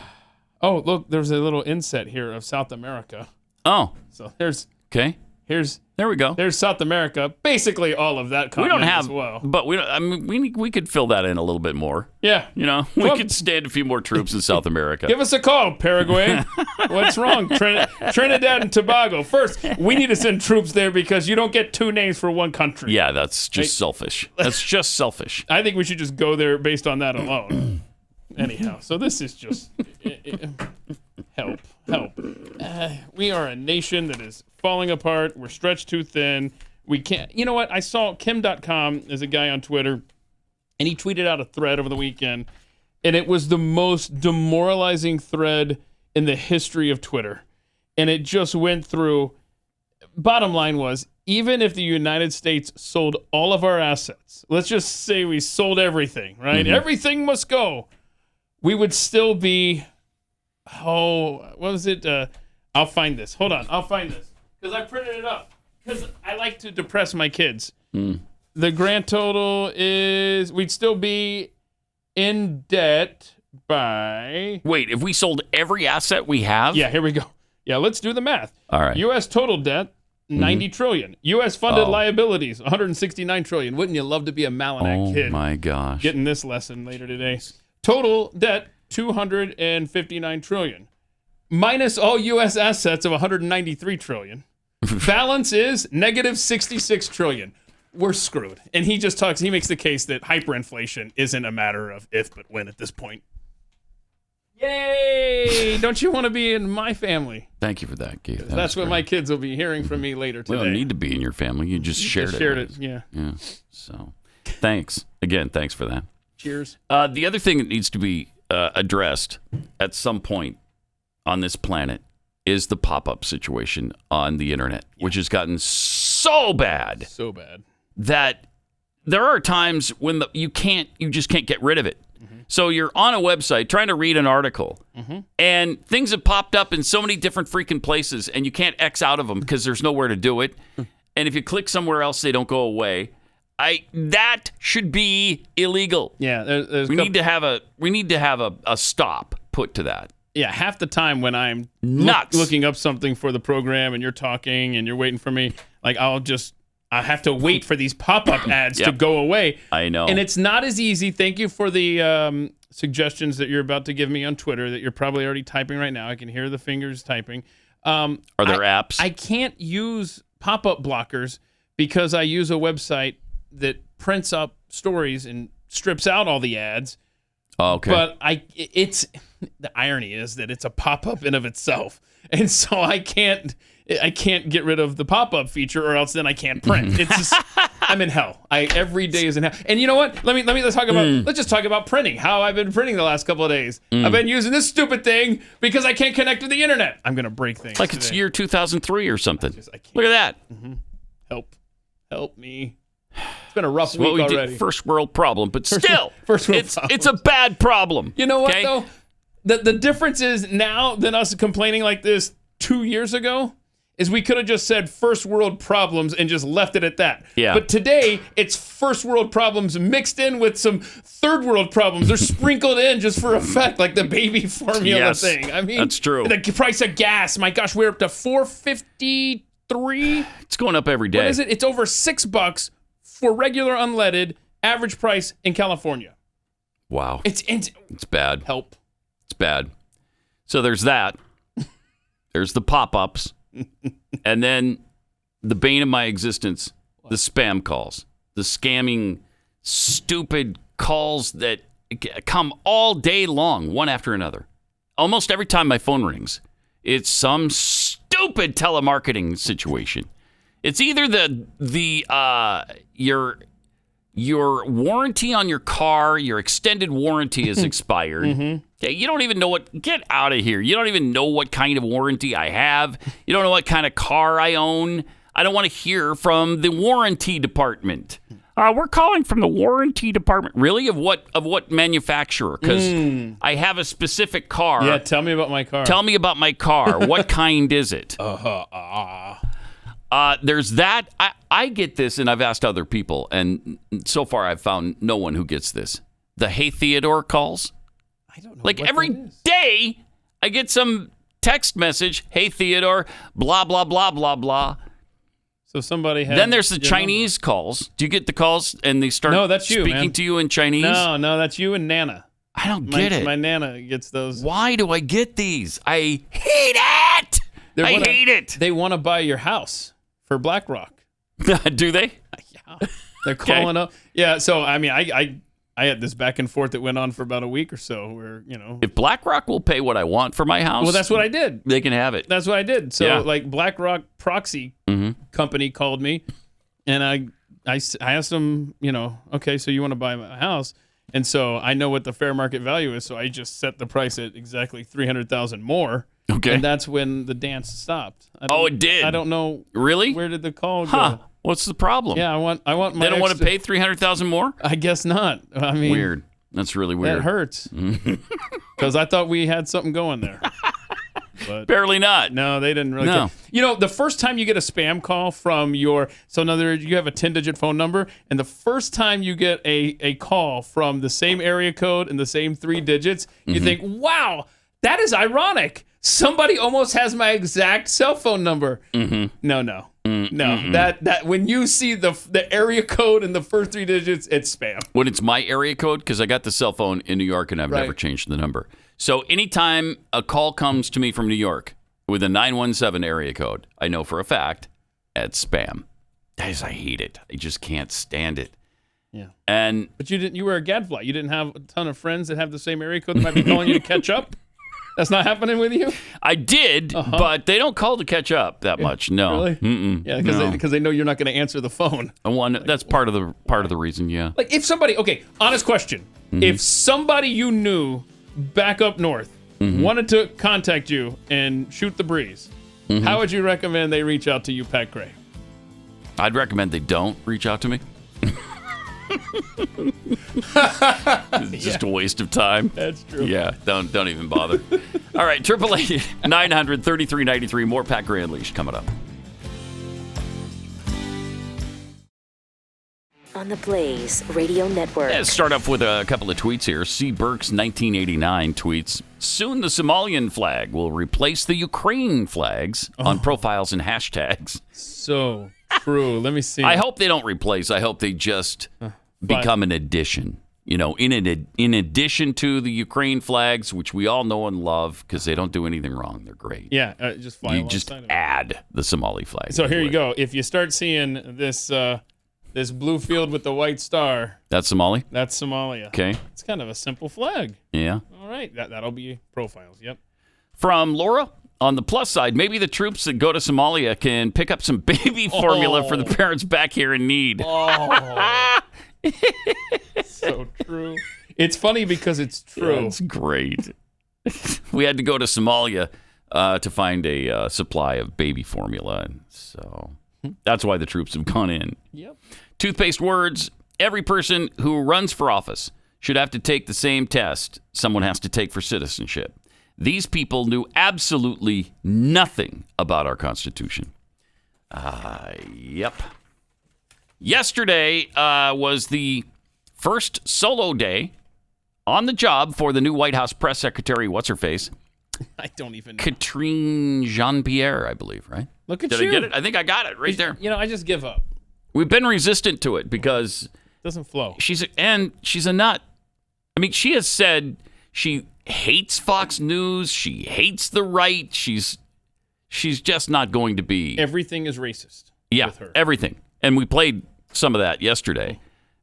Oh, look, there's a little inset here of South America. Oh, So there's okay. There we go. There's South America. Basically, all of that We continent don't have, as well. but we don't, I mean, we could fill that in a little bit more. Yeah. You know, we could stand a few more troops in South America. Give us a call, Paraguay. What's wrong? Trinidad and Tobago. First, we need to send troops there because you don't get two names for one country. Yeah, that's just selfish. That's just selfish. I think we should just go there based on that alone. Anyhow, so this is just help. We are a nation that is falling apart. We're stretched too thin. We can't. You know what? I saw Kim.com is a guy on Twitter, and he tweeted out a thread over the weekend, and it was the most demoralizing thread in the history of Twitter. And it just went through. Bottom line was, even if the United States sold all of our assets, let's just say we sold everything, right? Mm-hmm. Everything must go. We would still be, what was it? I'll find this. Hold on. I'll find this. Because I printed it up. Because I like to depress my kids. The grand total is, we'd still be in debt by... Wait, if we sold every asset we have? Yeah, here we go. Yeah, let's do the math. All right. U.S. total debt, 90 trillion. U.S. funded liabilities, 169 trillion. Wouldn't you love to be a Malinak kid? Oh, my gosh. Getting this lesson later today. Total debt, 259 trillion. Minus all U.S. assets of 193 trillion. Balance is negative 66 trillion. We're screwed. And he makes the case that hyperinflation isn't a matter of if but when at this point. Yay! Don't you want to be in my family? Thank you for that, Keith. That's what my kids will be hearing from me later today. We don't need to be in your family. You just shared it. Yeah. So, thanks. Again, thanks for that. Cheers. The other thing that needs to be addressed at some point on this planet is the pop-up situation on the internet, which has gotten so bad. So bad. That there are times when you just can't get rid of it. So you're on a website trying to read an article, and things have popped up in so many different freaking places, and you can't X out of them because there's nowhere to do it. And if you click somewhere else, they don't go away. That should be illegal. Yeah, we need to have a stop put to that. Yeah, half the time when I'm nuts looking up something for the program and you're talking and you're waiting for me, like I have to wait for these pop-up ads to go away. I know. And it's not as easy. Thank you for the suggestions that you're about to give me on Twitter that you're probably already typing right now. I can hear the fingers typing. Are there apps? I can't use pop-up blockers because I use a website that prints up stories and strips out all the ads. Okay. But the irony is that it's a pop-up in of itself. And so I can't get rid of the pop-up feature, or else then I can't print. It's just, I'm in hell. Every day is in hell. And you know what? Let's just talk about printing. How I've been printing the last couple of days. I've been using this stupid thing because I can't connect to the internet. I'm gonna break things. Like today. It's year 2003 or something. Look at that. Help me. It's been a rough week already. First world problem, but still, it's a bad problem. You know what though? The difference is now than us complaining like this 2 years ago is we could have just said first world problems and just left it at that. Yeah. But today it's first world problems mixed in with some third world problems. They're sprinkled in just for effect, like the baby formula thing. I mean, that's true. The price of gas, my gosh, we're up to $4.53. It's going up every day. What is it? It's over $6 for regular unleaded, average price in California. Wow. It's bad. Help. It's bad. So there's that. There's the pop-ups. And then the bane of my existence, the spam calls. The scamming, stupid calls that come all day long, one after another. Almost every time my phone rings, it's some stupid telemarketing situation. It's either your warranty on your car, your extended warranty is expired. Okay, you don't even know get out of here. You don't even know what kind of warranty I have. You don't know what kind of car I own. I don't want to hear from the warranty department. We're calling from the warranty department. Really? Of what manufacturer? Because I have a specific car. Yeah, tell me about my car. Tell me about my car. What kind is it? There's that. I get this, and I've asked other people, and so far I've found no one who gets this. The Hey Theodore calls. I don't know. Like every day, I get some text message, hey, Theodore, blah, blah, blah, blah, blah. So somebody had... Then there's the Chinese calls. Do you get the calls and they start speaking to you in Chinese? No, that's you and Nana. I don't get it. My Nana gets those. Why do I get these? I hate it. I hate it. They want to buy your house for BlackRock. Do they? Yeah. They're calling up. Yeah, so, I mean, I had this back and forth that went on for about a week or so where, If BlackRock will pay what I want for my house... Well, that's what I did. They can have it. That's what I did. So, BlackRock Proxy company called me, and I asked them, okay, so you want to buy my house? And so I know what the fair market value is, so I just set the price at exactly $300,000 more. Okay. And that's when the dance stopped. It did? I don't know. Really? Where did the call Huh. go? What's the problem? Yeah, I want my They don't want to pay $300,000 more? I guess not. I mean, weird. That's really weird. That hurts. Because I thought we had something going there. But apparently not. No, they didn't really care. The first time you get a spam call from so in other words, you have a 10-digit phone number, and the first time you get a call from the same area code and the same 3 digits, you think, wow, that is ironic. Somebody almost has my exact cell phone number. No. That when you see the area code and the first 3 digits, it's spam. When it's my area code, because I got the cell phone in New York and I've never changed the number. So anytime a call comes to me from New York with a 917 area code, I know for a fact it's spam. I hate it. I just can't stand it. Yeah. But you were a gadfly. You didn't have a ton of friends that have the same area code that might be calling you to catch up? That's not happening with you? I did, but they don't call to catch up that much. No. Really? Mm-mm. Yeah, because they know you're not going to answer the phone. That's part of the reason, yeah. Like if somebody, honest question. If somebody you knew back up north wanted to contact you and shoot the breeze, how would you recommend they reach out to you, Pat Gray? I'd recommend they don't reach out to me. It's just a waste of time. That's true. Yeah, don't even bother. All right, 888-900-3393. More Pat Gray Unleashed coming up. On the Blaze Radio Network. Let's start off with a couple of tweets here. C. Burks 1989 tweets, soon the Somalian flag will replace the Ukraine flags on profiles and hashtags. So true. Let me see. I hope they don't replace. I hope they just become an addition. In addition to the Ukraine flags, which we all know and love because they don't do anything wrong. They're great. Yeah, just fly You just add the Somali flag. So here you go. If you start seeing this blue field with the white star. That's Somali? That's Somalia. Okay. It's kind of a simple flag. Yeah. All right. That'll be profiles. Yep. From Laura, on the plus side, maybe the troops that go to Somalia can pick up some baby formula for the parents back here in need. Oh. So true. It's funny because it's true. That's great. We had to go to Somalia to find a supply of baby formula. And so that's why the troops have gone in. Yep. Toothpaste words. Every person who runs for office should have to take the same test someone has to take for citizenship. These people knew absolutely nothing about our Constitution. Yep. Yesterday was the first solo day on the job for the new White House press secretary, what's-her-face? I don't even know. Katrine Jean-Pierre, I believe, right? Look at Did you. I get it? I think I got it right there. I just give up. We've been resistant to it because... It doesn't flow. She's a nut. I mean, she has said she hates Fox News. She hates the right. She's just not going to be... Everything is racist with her. Everything. And we played some of that yesterday.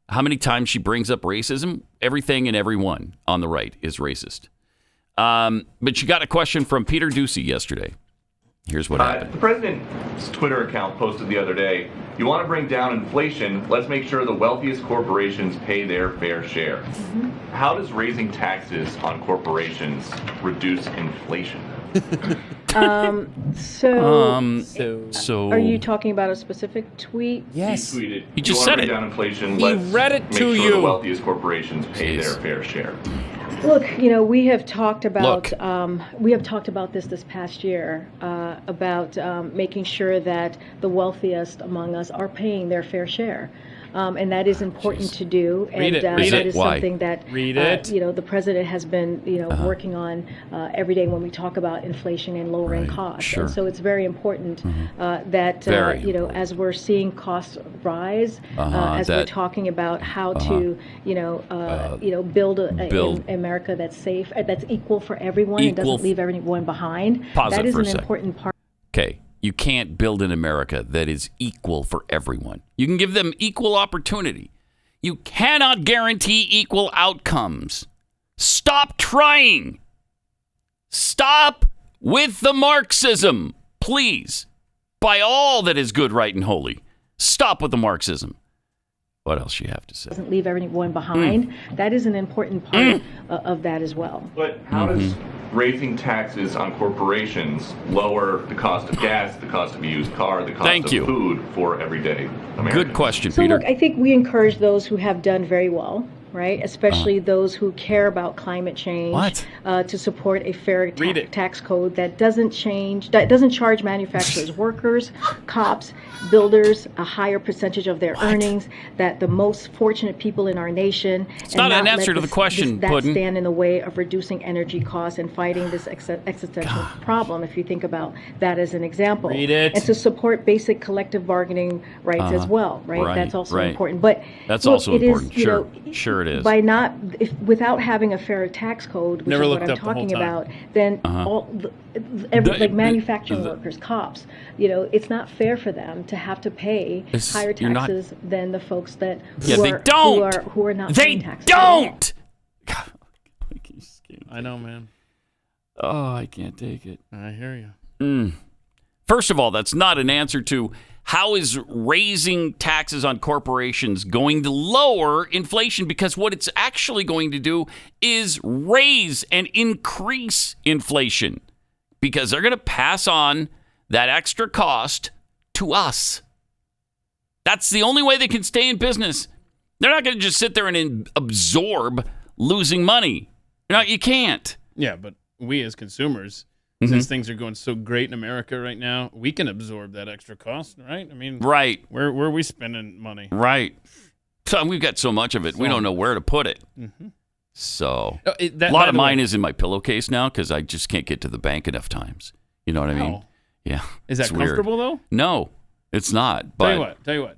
How many times she brings up racism? Everything and everyone on the right is racist. But she got a question from Peter Ducey yesterday. Here's what happened. The president's Twitter account posted the other day, you want to bring down inflation, let's make sure the wealthiest corporations pay their fair share. How does raising taxes on corporations reduce inflation? So are you talking about a specific tweet? Yes. He tweeted, he just you said want to it. bring down inflation, He let's read it make to sure you. the wealthiest corporations pay their fair share. Look, we have talked about this past year about making sure that the wealthiest among us are paying their fair share. and that is important to do. Read And it. that is Why? something that the president has been working on every day when we talk about inflation and lowering costs. Sure. And so it's very important that as we're seeing costs rise, as we're talking about how to build an America that's safe, that's equal for everyone, and doesn't leave everyone behind. Pause that it is for a an sec. important part. Okay, you can't build an America that is equal for everyone. You can give them equal opportunity. You cannot guarantee equal outcomes. Stop trying. Stop with the Marxism, please. By all that is good, right, and holy. Stop with the Marxism. What else you have to say? Doesn't leave everyone behind. That is an important part of that as well. But how does raising taxes on corporations lower the cost of gas, the cost of a used car, the cost of food for everyday Americans? Good question, So Peter. look, I think we encourage those who have done very well, right? Especially those who care about climate change, to support a fair tax code that doesn't charge manufacturers, workers, cops, builders a higher percentage of their earnings, that the most fortunate people in our nation. It's not an answer to the question, that Puddin'. stand in the way of reducing energy costs and fighting this existential problem, if you think about that as an example. Read it. And to support basic collective bargaining rights as well, right? That's also important. But that's look, also it important. is, Sure it is. By without having a fair tax code, which Never is looked what I'm up the whole talking time. about, then like manufacturing workers, cops, it's not fair for them to have to pay higher taxes than the folks that who are not paying taxes. They don't. I know, man. Oh, I can't take it. I hear you. First of all, that's not an answer to how is raising taxes on corporations going to lower inflation, because what it's actually going to do is raise and increase inflation, because they're going to pass on that extra cost to us. That's the only way they can stay in business. They're not going to just sit there and absorb losing money. You can't. Yeah, but we as consumers, since things are going so great in America right now, we can absorb that extra cost, right? I mean, right. Where are we spending money? Right. So we've got so much of it, we don't know where to put it. So a lot of mine is in my pillowcase now because I just can't get to the bank enough times. You know what I mean? Yeah. Is that comfortable though? No, it's not. But Tell you what.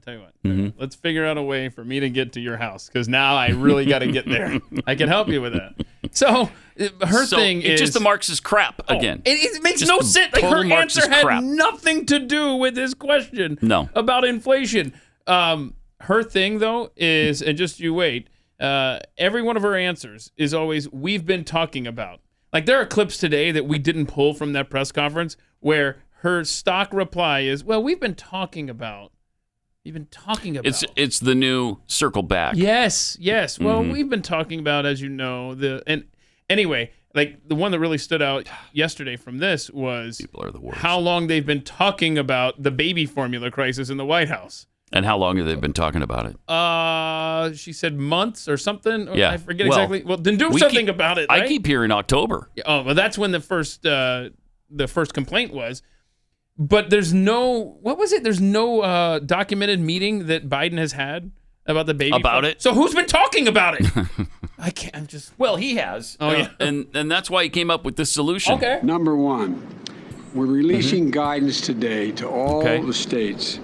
Let's figure out a way for me to get to your house, because now I really got to get there. I can help you with that. So her thing is just the Marxist crap again. It makes no sense. Like, her answer had nothing to do with this question. No. About inflation. Her thing though is, and just you wait. Every one of her answers is always, we've been talking about. Like, there are clips today that we didn't pull from that press conference where her stock reply is, well, we've been talking about. It's the new circle back. Yes. Well, we've been talking about, as you know, anyway, like, the one that really stood out yesterday from this was people are the worst. How long they've been talking about the baby formula crisis in the White House. And how long have they been talking about it? She said months or something. Yeah. I forget exactly. Well, then do something about it, right? I keep hearing October. Oh, well, that's when the first complaint was. But there's no, what was it? There's no documented meeting that Biden has had about the baby. About it? So who's been talking about it? I can't, I'm just. Well, he has. Oh, yeah. And that's why he came up with this solution. Okay. Number one, we're releasing guidance today to all the states,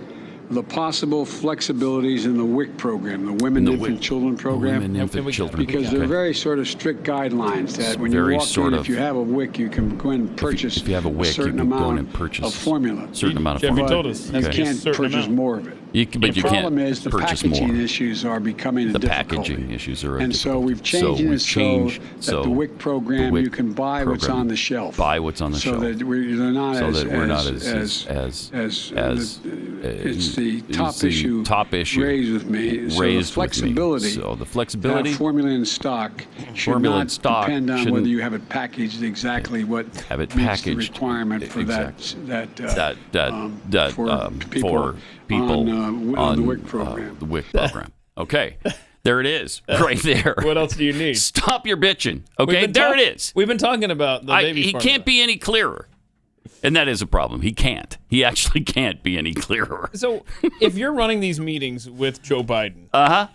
the possible flexibilities in the WIC program, the Women, Infant, Children program. Women, Infant, Children. Because they're very sort of strict guidelines that when you walk in, if you have a WIC, you can go and purchase a certain amount of formula. Certain amount of Jeffrey formula. told us. You can't purchase more of it. The problem is the packaging issues are becoming a difficulty. Packaging issues are and so we've changed it so that the WIC program, you can buy what's on the shelf. Buy what's on the shelf. So that they're not it's the top issue raised with me. So the flexibility. So the flexibility. Formula in stock should not depend on whether you have it packaged exactly what meets the requirement for for people on the WIC program. The WIC program. Okay. There it is, right there. What else do you need? Stop your bitching. Okay, there it is. We've been talking about the baby He formula. can't be any clearer. And that is a problem. He can't. He actually can't be any clearer. So if you're running these meetings with Joe Biden,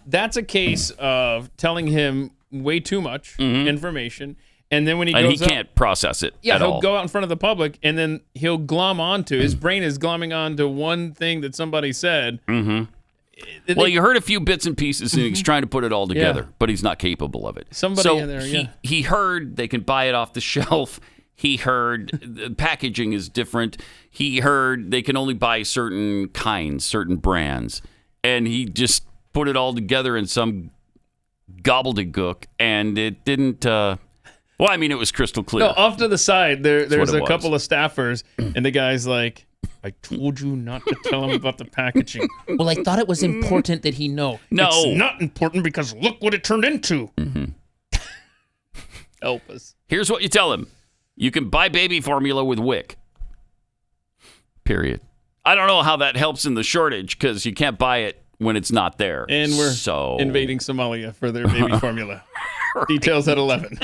that's a case of telling him way too much information. And then when he goes he can't process it at he'll all. go out in front of the public, and then he'll glom onto, his brain is glomming onto one thing that somebody said. Well, you heard a few bits and pieces, and he's trying to put it all together, but he's not capable of it. Somebody in there, he heard they can buy it off the shelf. He heard the packaging is different. He heard they can only buy certain kinds, certain brands. And he just put it all together in some gobbledygook, and it didn't... well, I mean, it was crystal clear. No, off to the side, there's a was. couple of staffers, and the guy's like, I told you not to tell him about the packaging. Well, I thought it was important that he know. No. It's not important because look what it turned into. Help us. Here's what you tell him. You can buy baby formula with WIC. Period. I don't know how that helps in the shortage because you can't buy it when it's not there. And we're invading Somalia for their baby formula. Details at 11.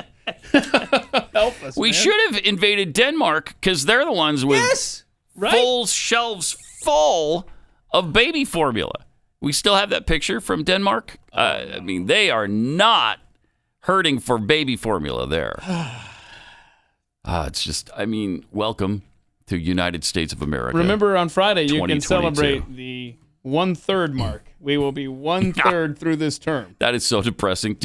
Help us, We man. should have invaded Denmark because they're the ones with full shelves full of baby formula. We still have that picture from Denmark. I mean, they are not hurting for baby formula there. It's just, I mean, welcome to United States of America. Remember on Friday, you can 2022. celebrate the 1/3 mark. We will be 1/3 through this term. That is so depressing.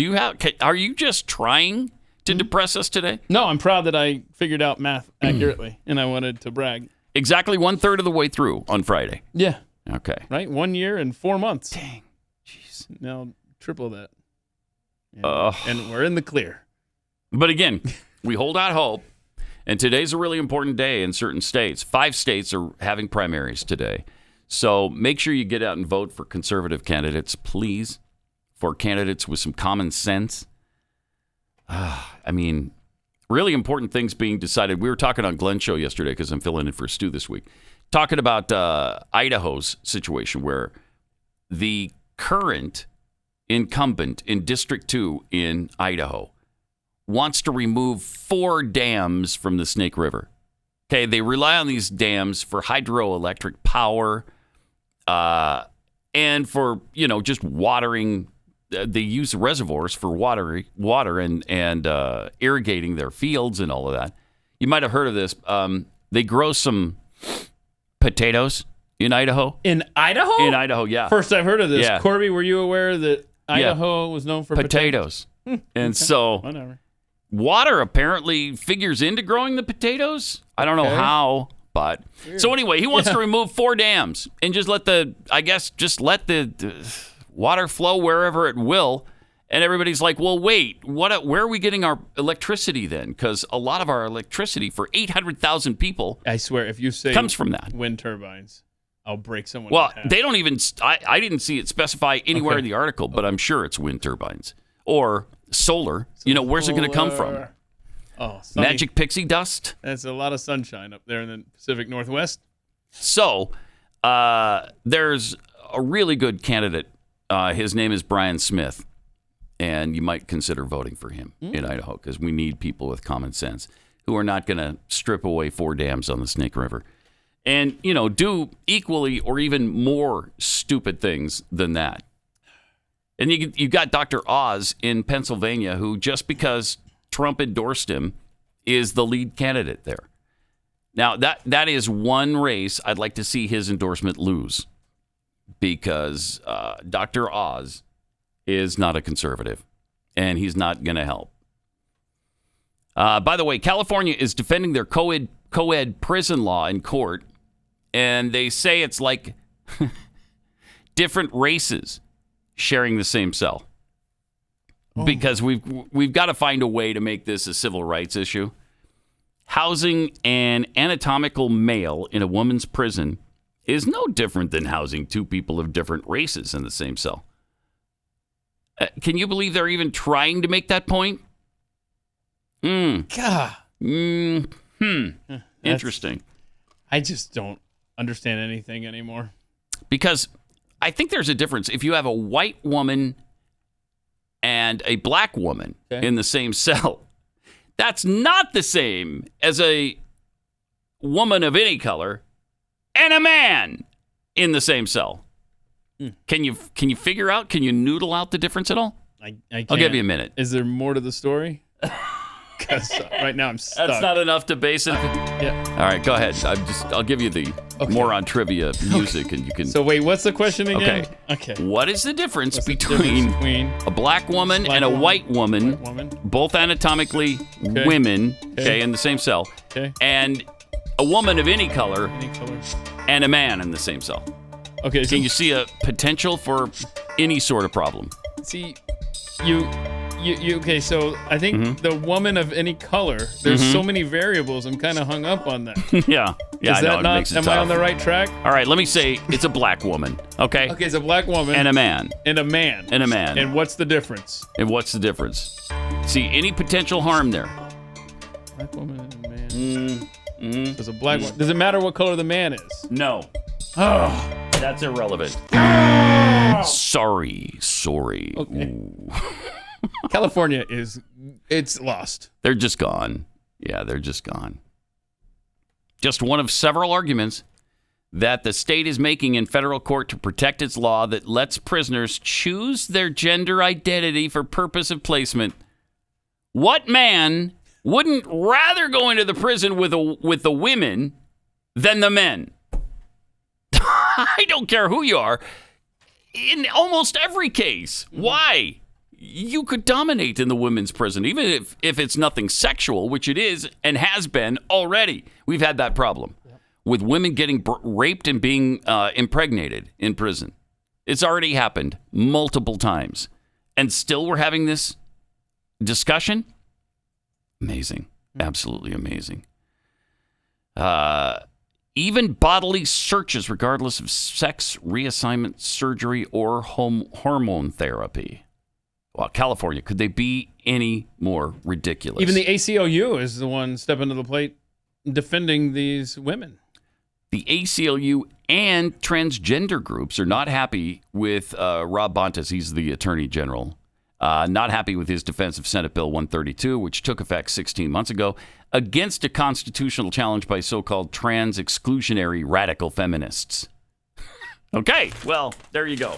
Are you just trying to depress us today? No, I'm proud that I figured out math accurately, and I wanted to brag. Exactly 1/3 of the way through on Friday. Yeah. Okay. Right? 1 year and 4 months. Dang. Jeez. Now triple that. And we're in the clear. But again, we hold out hope. And today's a really important day in certain states. 5 states are having primaries today. So make sure you get out and vote for conservative candidates, please. For candidates with some common sense. I mean, really important things being decided. We were talking on Glenn's show yesterday because I'm filling in for Stu this week. Talking about Idaho's situation where the current incumbent in District 2 in Idaho wants to remove 4 dams from the Snake River. Okay, they rely on these dams for hydroelectric power and for, just watering. They use reservoirs for water and irrigating their fields and all of that. You might have heard of this. They grow some potatoes in Idaho. In Idaho? In Idaho, yeah. First I've heard of this. Yeah. Corby, were you aware that Idaho was known for potatoes? And so whatever. Water apparently figures into growing the potatoes. I don't know how, but Weird. So anyway, he wants to remove 4 dams and just let the water flow wherever it will. And everybody's like, well, wait, where are we getting our electricity then? Because a lot of our electricity for 800,000 people, I swear, if you say comes from that. Wind turbines, I'll break someone. Well, in half. they don't even, I didn't see it specify anywhere in the article, but I'm sure it's wind turbines or solar. Where's it going to come from? Oh, sunny. Magic pixie dust? That's a lot of sunshine up there in the Pacific Northwest. So there's a really good candidate. His name is Brian Smith, and you might consider voting for him in Idaho because we need people with common sense who are not going to strip away 4 dams on the Snake River and, do equally or even more stupid things than that. And you got Dr. Oz in Pennsylvania, who just because Trump endorsed him is the lead candidate there. Now, that is one race I'd like to see his endorsement lose because Dr. Oz is not a conservative, and he's not going to help. By the way, California is defending their co-ed prison law in court, and they say it's like different races sharing the same cell. Because we've got to find a way to make this a civil rights issue. Housing an anatomical male in a woman's prison is no different than housing 2 people of different races in the same cell. Can you believe they're even trying to make that point? God. Interesting. I just don't understand anything anymore. Because I think there's a difference. If you have a white woman and a black woman in the same cell, that's not the same as a woman of any color and a man in the same cell. Can you figure out? Can you noodle out the difference at all? I can't. I'll give you a minute. Is there more to the story? Because right now I'm stuck. That's not enough to base it. Yeah. All right, go ahead. I'll give you the moron trivia music, and you can. So wait, what's the question again? Okay. What is the difference between a black woman and a white woman, both anatomically women, in the same cell, and a woman of any color, and a man in the same cell? Okay. Can you see a potential for any sort of problem? See, you okay, so I think the woman of any color, there's so many variables, I'm kind of hung up on that. Yeah, Is that not, am I on the right track? All right, let me say it's a black woman, okay? Okay, it's a black woman. And a man. And a man. And a man. And what's the difference? And what's the difference? See, any potential harm there? Black woman and a man. There's a black one. Does it matter what color the man is? No. Oh, that's irrelevant. Sorry. Okay. California it's lost. They're just gone. Yeah, they're just gone. Just one of several arguments that the state is making in federal court to protect its law that lets prisoners choose their gender identity for purpose of placement. What man wouldn't rather go into the prison with the women than the men? I don't care who you are. In almost every case. Why? You could dominate in the women's prison, even if it's nothing sexual, which it is and has been already. We've had that problem with women getting raped and being impregnated in prison. It's already happened multiple times. And still we're having this discussion? Amazing. Absolutely amazing. Even bodily searches, regardless of sex, reassignment, surgery, or hormone therapy. Well, California, could they be any more ridiculous? Even the ACLU is the one stepping to the plate defending these women. The ACLU and transgender groups are not happy with Rob Bontas. He's the attorney general. Not happy with his defense of Senate Bill 132, which took effect 16 months ago, against a constitutional challenge by so-called trans exclusionary radical feminists. Okay, well, there you go.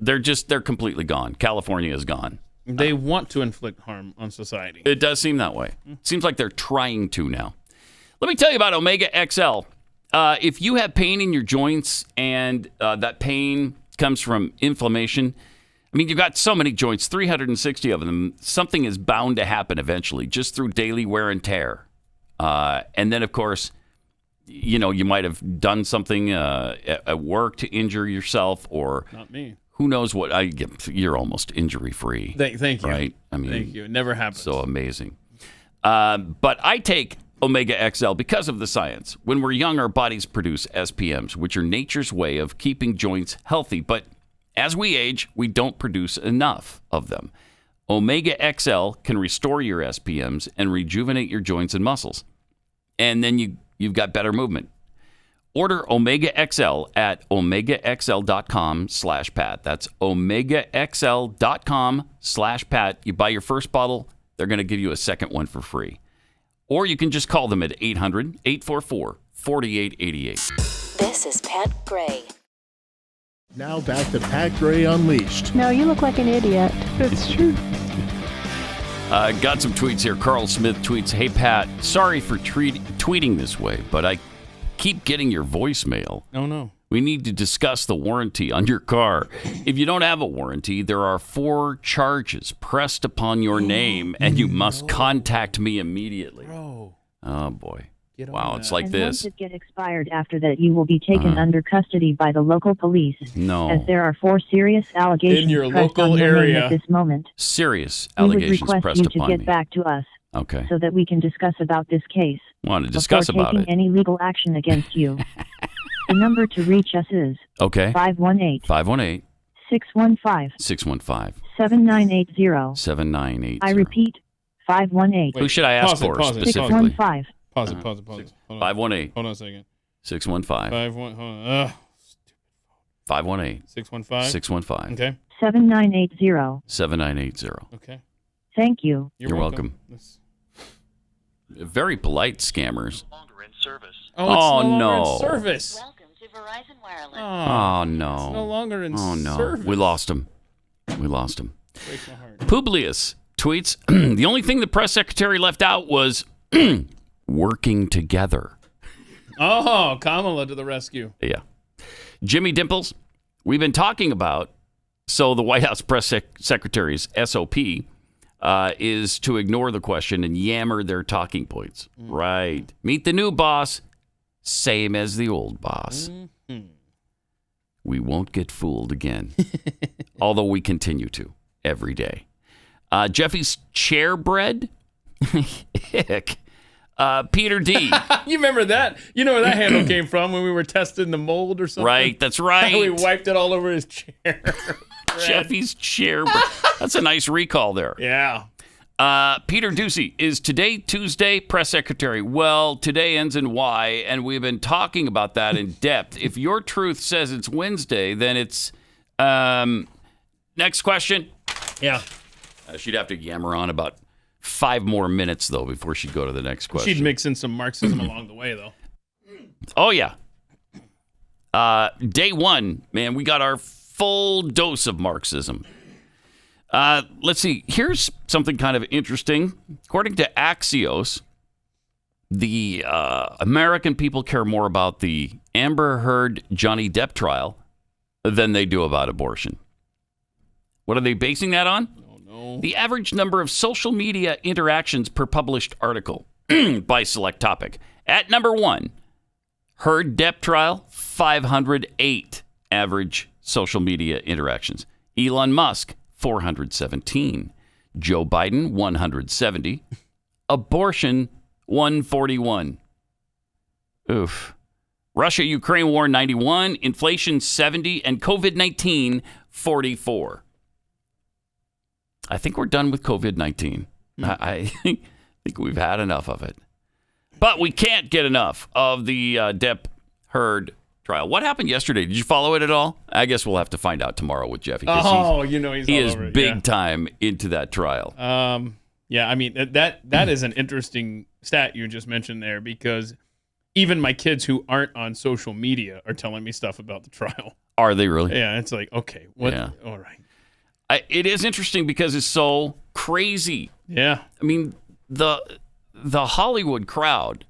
They're completely gone. California is gone. They want to inflict harm on society. It does seem that way. Seems like they're trying to now. Let me tell you about Omega XL. If you have pain in your joints and that pain comes from inflammation, I mean, you've got so many joints, 360 of them. Something is bound to happen eventually just through daily wear and tear. And then, of course, you might have done something at work to injure yourself or... Not me. Who knows what? You're almost injury-free. Thank you. Right? I mean, thank you. It never happens. So amazing. But I take Omega XL because of the science. When we're young, our bodies produce SPMs, which are nature's way of keeping joints healthy. But as we age, we don't produce enough of them. Omega XL can restore your SPMs and rejuvenate your joints and muscles. And then you've got better movement. Order Omega XL at omegaxl.com/Pat. That's omegaxl.com/Pat. You buy your first bottle, they're going to give you a second one for free. Or you can just call them at 800-844-4888. This is Pat Gray. Now back to Pat Gray Unleashed. No, you look like an idiot. It's true. Got some tweets here. Carl Smith tweets, "Hey, Pat, sorry for tweeting this way, but I keep getting your voicemail. Oh, no. We need to discuss the warranty on your car. If you don't have a warranty, there are 4 charges pressed upon your name, and you must contact me immediately." Bro. Oh, boy. Wow, it's like and this. Once it get expired after that, you will be taken under custody by the local police. No. As there are 4 serious allegations in your pressed local on your name area at this moment. Serious We would allegations request pressed you to upon get me. back to us. Okay. So that we can discuss about this case. Want to discuss before about taking it. any legal action against you. The number to reach us is Okay. 518 615 7980. 7980. I repeat, 518. Who should I ask for specifically? 615. Pause it. Hold on. 518. Hold on a second. 615. 518. 518. 615. 615. Okay. 7980. 7980. Okay. Thank you. You're welcome. Very polite scammers. Oh, it's no longer no. in service. Welcome to Verizon Wireless. Oh, no. It's no longer in Oh, no. service. We lost him. Breaks my heart. Publius tweets, the only thing the press secretary left out was working together. Oh, Kamala to the rescue. Yeah. Jimmy Dimples, we've been talking about, so the White House press secretary's SOP is to ignore the question and yammer their talking points. Right. Meet the new boss, same as the old boss. We won't get fooled again, although we continue to every day. Jeffy's chair bread. Hick. Peter D. You remember that? You know where that handle came from when we were testing the mold or something? Right, that's right. We wiped it all over his chair. Jeffy's chair bread. That's a nice recall there. Yeah. Peter Ducey, is today Tuesday? Press secretary. Well, today ends in Y, and we've been talking about that in depth. If your truth says it's Wednesday, then it's next question. Yeah. She'd have to yammer on about 5 more minutes, though, before she'd go to the next question. She'd mix in some Marxism along the way, though. Oh, yeah. Day 1, man, we got our full dose of Marxism. Let's see. Here's something kind of interesting. According to Axios, the American people care more about the Amber Heard Johnny Depp trial than they do about abortion. What are they basing that on? Oh, no. The average number of social media interactions per published article by select topic. At number 1, Heard Depp trial, 508 average social media interactions. Elon Musk, 417. Joe Biden, 170. Abortion, 141. Oof. Russia-Ukraine war, 91. Inflation, 70. And COVID-19, 44. I think we're done with COVID-19. I think we've had enough of it. But we can't get enough of the Depp Heard trial. What happened yesterday? Did you follow it at all? I guess we'll have to find out tomorrow with Jeffy. Oh, he's all over it. Big time into that trial. Yeah, I mean, that is an interesting stat you just mentioned there, because even my kids who aren't on social media are telling me stuff about the trial. Are they really? Yeah, it's like, okay, what? Yeah. All right. It is interesting because it's so crazy. Yeah. I mean, the Hollywood crowd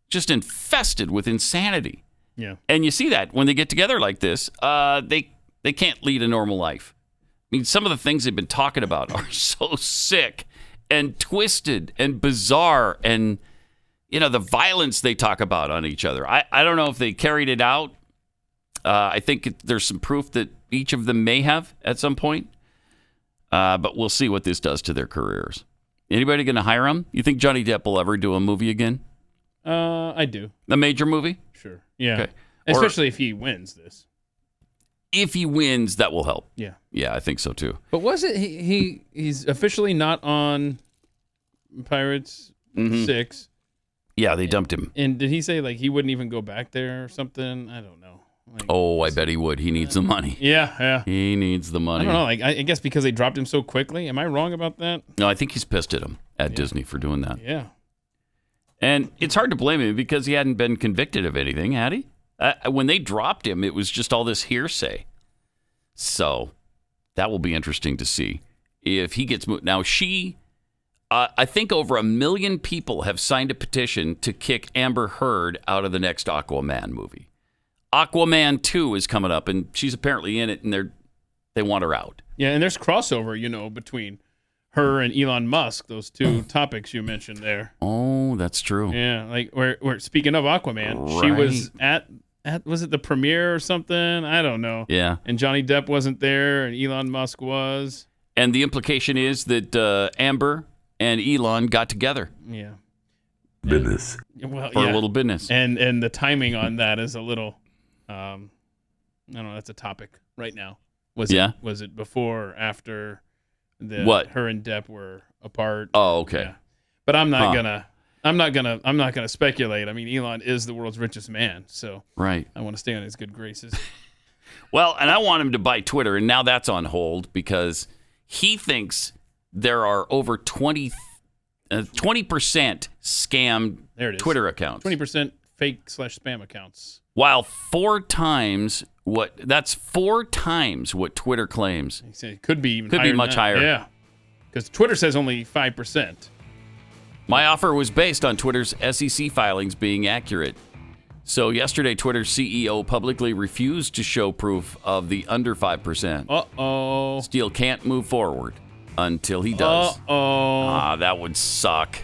just infested with insanity. Yeah. And you see that when they get together like this, they can't lead a normal life. I mean, some of the things they've been talking about are so sick and twisted and bizarre, and the violence they talk about on each other. I don't know if they carried it out. I think there's some proof that each of them may have at some point. But we'll see what this does to their careers. Anybody going to hire him? You think Johnny Depp will ever do a movie again? I do. A major movie? Sure. Yeah. Okay. Especially if he wins this. If he wins, that will help. Yeah. Yeah, I think so too. But was it he's officially not on Pirates 6? Yeah, they dumped him. And did he say he wouldn't even go back there or something? I don't know. I bet he would. He needs the money. Yeah. He needs the money. I don't know. I guess because they dropped him so quickly. Am I wrong about that? No, I think he's pissed at him, at Disney, for doing that. Yeah. And it's hard to blame him because he hadn't been convicted of anything, had he? When they dropped him, it was just all this hearsay. So that will be interesting to see if he gets moved. Now, I think over 1 million people have signed a petition to kick Amber Heard out of the next Aquaman movie. Aquaman 2 is coming up, and she's apparently in it, and they want her out. Yeah, and there's crossover, between her and Elon Musk, those two topics you mentioned there. Oh, that's true. Yeah, where speaking of Aquaman, she was at was it the premiere or something? I don't know. Yeah. And Johnny Depp wasn't there, and Elon Musk was. And the implication is that Amber and Elon got together. Yeah. Business. Well, for a little business. And the timing on that is a little, I don't know, that's a topic right now. Was it before or after her and Depp were apart? Oh, okay. Yeah. But I'm not gonna speculate. I mean, Elon is the world's richest man, so right. I want to stay on his good graces. Well, and I want him to buy Twitter, and now that's on hold because he thinks there are over 20 20% scam There it is. Twitter accounts. 20% fake/spam accounts. While four times what Twitter claims. It could be even Could higher be than much that. higher. Yeah. Because Twitter says only 5%. My offer was based on Twitter's SEC filings being accurate. So yesterday, Twitter's CEO publicly refused to show proof of the under 5%. Uh-oh. Steele can't move forward until he does. Uh-oh. That would suck.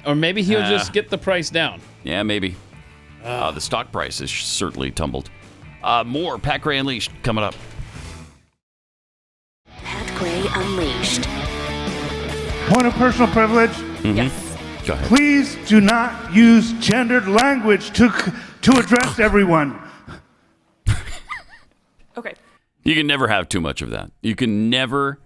Or maybe he'll just get the price down. Yeah, maybe. The stock price has certainly tumbled. More Pat Gray Unleashed coming up. Pat Gray Unleashed. Point of personal privilege. Mm-hmm. Yes. Go ahead. Please do not use gendered language to address everyone. Okay. You can never have too much of that. You can never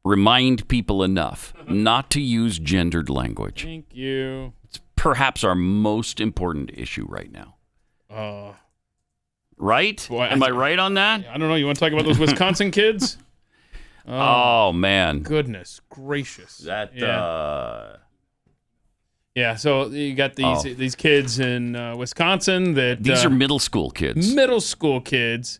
remind people enough not to use gendered language. Thank you. It's perhaps our most important issue right now. Right? Boy, Am I right on that? I don't know. You want to talk about those Wisconsin kids? Oh, man. Goodness gracious. That, Yeah, so you got these kids in Wisconsin that... These are middle school kids. Middle school kids,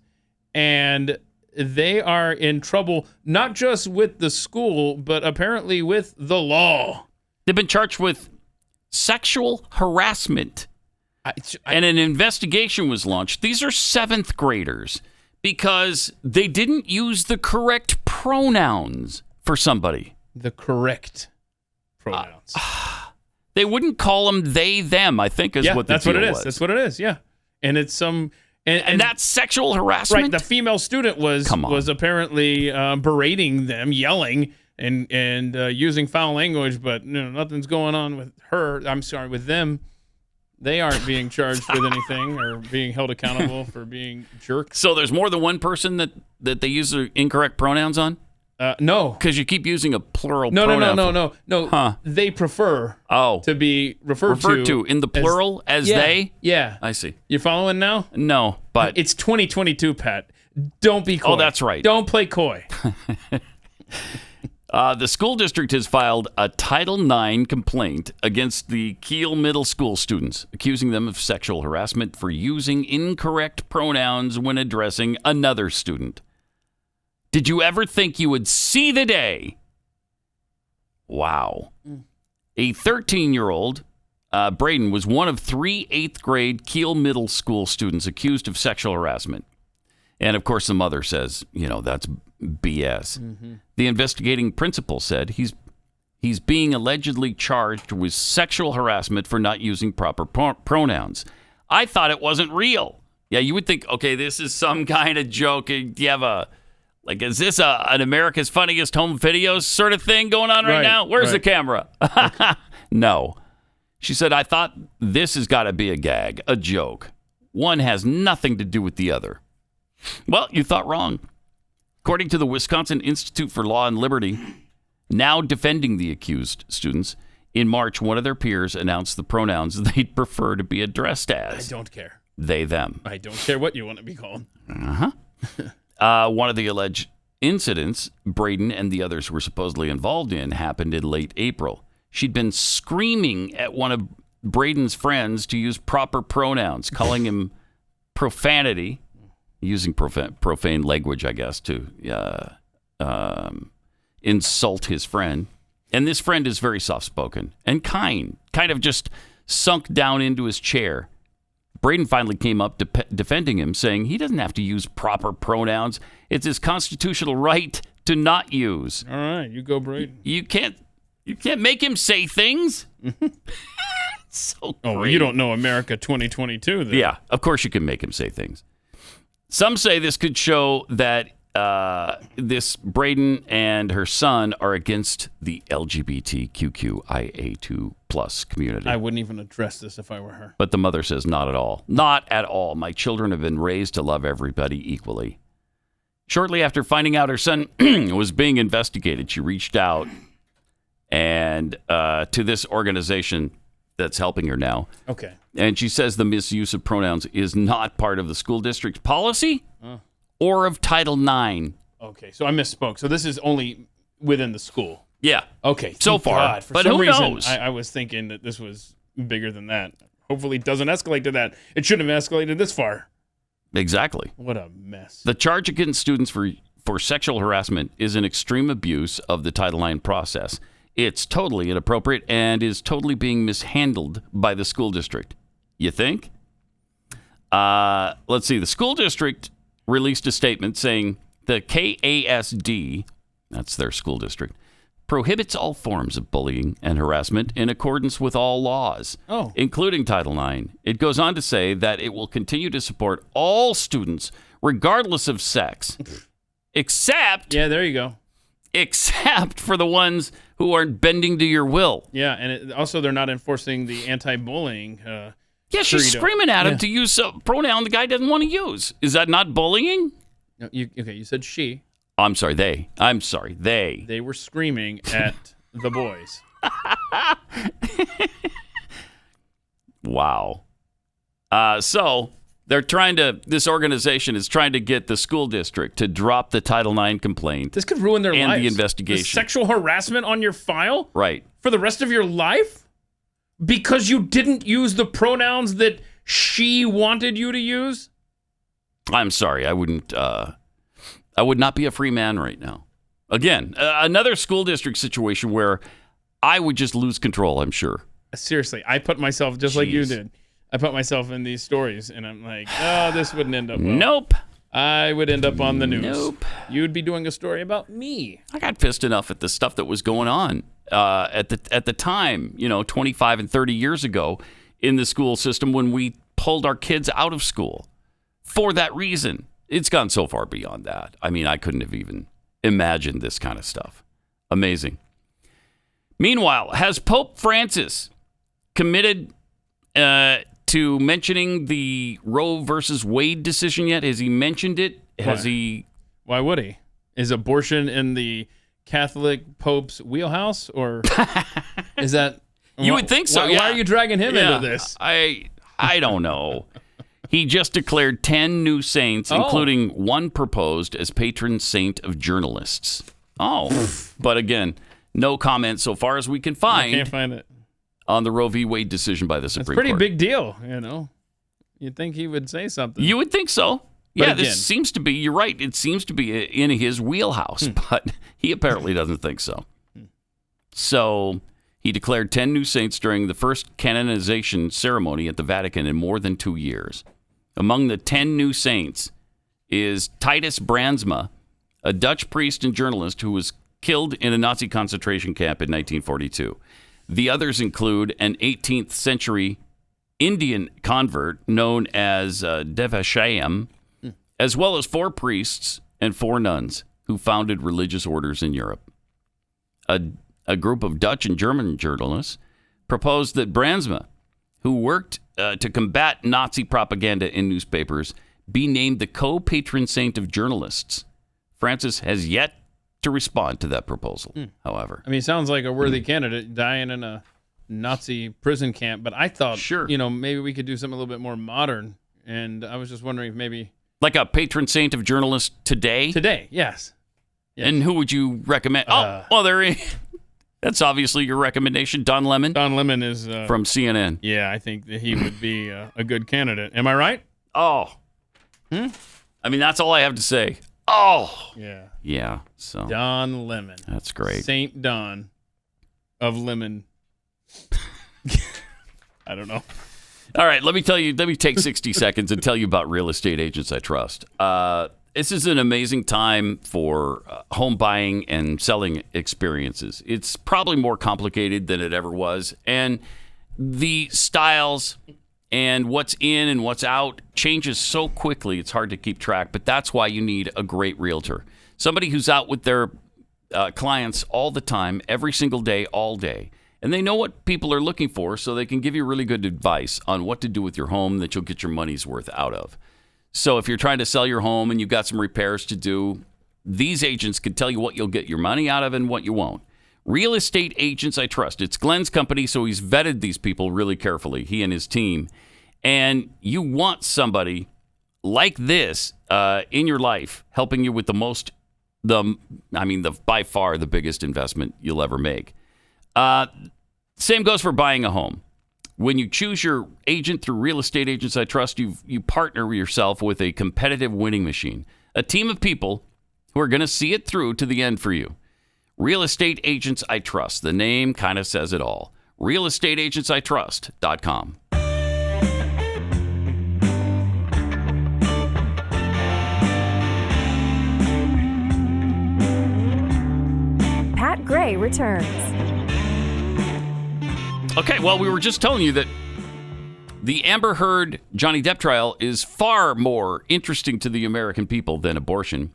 and they are in trouble, not just with the school, but apparently with the law. They've been charged with sexual harassment. And an investigation was launched. These are 7th graders because they didn't use the correct pronouns for somebody. The correct pronouns. They wouldn't call them they, them, I think is what the that's deal what it is. was. That's what it is, yeah. And it's some... And that's sexual harassment? Right, the female student was apparently berating them, yelling, and using foul language, but nothing's going on with her. I'm sorry, with them. They aren't being charged with anything or being held accountable for being jerks. So there's more than one person that they use the incorrect pronouns on? No. Because you keep using a plural No. pronoun. No. Huh. They prefer to be referred to in the plural as they? Yeah. I see. You following now? No, but... It's 2022, Pat. Don't be coy. Oh, that's right. Don't play coy. The school district has filed a Title IX complaint against the Kiel Middle School students, accusing them of sexual harassment for using incorrect pronouns when addressing another student. Did you ever think you would see the day? Wow. A 13-year-old, Braden, was one of 3 8th grade Kiel Middle School students accused of sexual harassment. And, of course, the mother says, that's BS. Mm-hmm. The investigating principal said he's being allegedly charged with sexual harassment for not using proper pronouns. I thought it wasn't real. Yeah, you would think, okay, this is some kind of joke. Do you have is this an America's Funniest Home Videos sort of thing going on right now? Where's the camera? No. She said, I thought this has got to be a gag, a joke. One has nothing to do with the other. Well, you thought wrong. According to the Wisconsin Institute for Law and Liberty, now defending the accused students, in March, one of their peers announced the pronouns they'd prefer to be addressed as. I don't care. They, them. I don't care what you want to be called. One of the alleged incidents Braden and the others were supposedly involved in happened in late April. She'd been screaming at one of Braden's friends to use proper pronouns, calling him profanity, using profane language, I guess, to insult his friend. And this friend is very soft-spoken and kind of just sunk down into his chair. Braden finally came up defending him, saying he doesn't have to use proper pronouns. It's his constitutional right to not use. All right, you go, Braden. You can't make him say things. So well, great. You don't know America 2022, then. Yeah, of course you can make him say things. Some say this could show that this Braden and her son are against the LGBTQIA2+ community. I wouldn't even address this if I were her. But the mother says not at all. Not at all. My children have been raised to love everybody equally. Shortly after finding out her son was being investigated, she reached out and to this organization that's helping her now. Okay. And she says the misuse of pronouns is not part of the school district's policy or of Title IX. Okay, so I misspoke. So this is only within the school. Yeah. Okay. So thank far. God. For But some who reason, knows? I was thinking that this was bigger than that. Hopefully it doesn't escalate to that. It shouldn't have escalated this far. Exactly. What a mess. The charge against students for sexual harassment is an extreme abuse of the Title IX process. It's totally inappropriate and is totally being mishandled by the school district. You think? Let's see. The school district released a statement saying the KASD, that's their school district, prohibits all forms of bullying and harassment in accordance with all laws, including Title IX. It goes on to say that it will continue to support all students, regardless of sex, except... Yeah, there you go. Except for the ones who aren't bending to your will. Yeah, and also they're not enforcing the anti-bullying Yeah, she's credo. screaming at him Yeah. to use a pronoun the guy doesn't want to use. Is that not bullying? No, you said she. I'm sorry, they. I'm sorry, they. They were screaming at the boys. Wow. So this organization is trying to get the school district to drop the Title IX complaint. This could ruin their and lives. the investigation. The sexual harassment on your file? Right. For the rest of your life? Because you didn't use the pronouns that she wanted you to use? I'm sorry, I would not be a free man right now. Again, another school district situation where I would just lose control, I'm sure. Seriously, I put myself, just like you did, I put myself in these stories, and I'm like, oh, this wouldn't end up well. Nope. I would end up on the news. Nope. You'd be doing a story about me. I got pissed enough at the stuff that was going on at the time, 25 and 30 years ago in the school system when we pulled our kids out of school for that reason. It's gone so far beyond that. I mean, I couldn't have even imagined this kind of stuff. Amazing. Meanwhile, has Pope Francis committed to mentioning the Roe versus Wade decision yet? Has he mentioned it? Why would he? Is abortion in the Catholic Pope's wheelhouse, or is that? You would think so. Why are you dragging him into this? I don't know. He just declared 10 new saints, including one proposed as patron saint of journalists. But again, no comment so far as we can find. I can't find it. On the Roe v. Wade decision by the Supreme Court. It's a pretty Court. big deal, You'd think he would say something. You would think so. But Yeah, again, this seems to be, you're right, it seems to be in his wheelhouse, but he apparently doesn't think so. So he declared 10 new saints during the first canonization ceremony at the Vatican in more than 2 years. Among the 10 new saints is Titus Bransma, a Dutch priest and journalist who was killed in a Nazi concentration camp in 1942. The others include an 18th century Indian convert known as Devashayam, as well as 4 priests and 4 nuns who founded religious orders in Europe. A group of Dutch and German journalists proposed that Bransma, who worked to combat Nazi propaganda in newspapers, be named the co-patron saint of journalists. Francis has yet to respond to that proposal, however. I mean, it sounds like a worthy candidate dying in a Nazi prison camp, but I thought, maybe we could do something a little bit more modern, and I was just wondering if maybe... Like a patron saint of journalists today? Today, yes. And who would you recommend? That's obviously your recommendation, Don Lemon. Don Lemon is... from CNN. Yeah, I think that he would be a good candidate. Am I right? I mean, that's all I have to say. Yeah. Yeah, so... Don Lemon. That's great. Saint Don of Lemon. I don't know. All right, let me take 60 seconds and tell you about Real Estate Agents I Trust. This is an amazing time for home buying and selling experiences. It's probably more complicated than it ever was. And the styles and what's in and what's out changes so quickly, it's hard to keep track. But that's why you need a great realtor. Somebody who's out with their clients all the time, every single day, all day. And they know what people are looking for, so they can give you really good advice on what to do with your home that you'll get your money's worth out of. So if you're trying to sell your home and you've got some repairs to do, these agents can tell you what you'll get your money out of and what you won't. Real Estate Agents I Trust. It's Glenn's company, so he's vetted these people really carefully, he and his team. And you want somebody like this in your life helping you with the most by far the biggest investment you'll ever make. Same goes for buying a home. When you choose your agent through Real Estate Agents I Trust, you partner yourself with a competitive winning machine, a team of people who are going to see it through to the end for you. Real Estate Agents I Trust. The name kind of says it all. realestateagentsitrust.com. Pat Gray returns. Okay, well, we were just telling you that the Amber Heard Johnny Depp trial is far more interesting to the American people than abortion.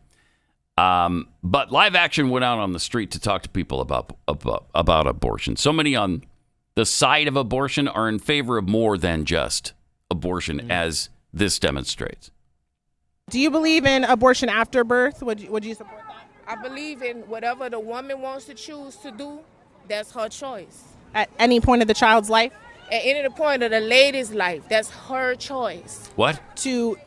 But Live Action went out on the street to talk to people about abortion. So many on the side of abortion are in favor of more than just abortion, as this demonstrates. Do you believe in abortion after birth? Would you support that? I believe in whatever the woman wants to choose to do, that's her choice. At any point of the child's life? At any point of the lady's life, that's her choice. What? To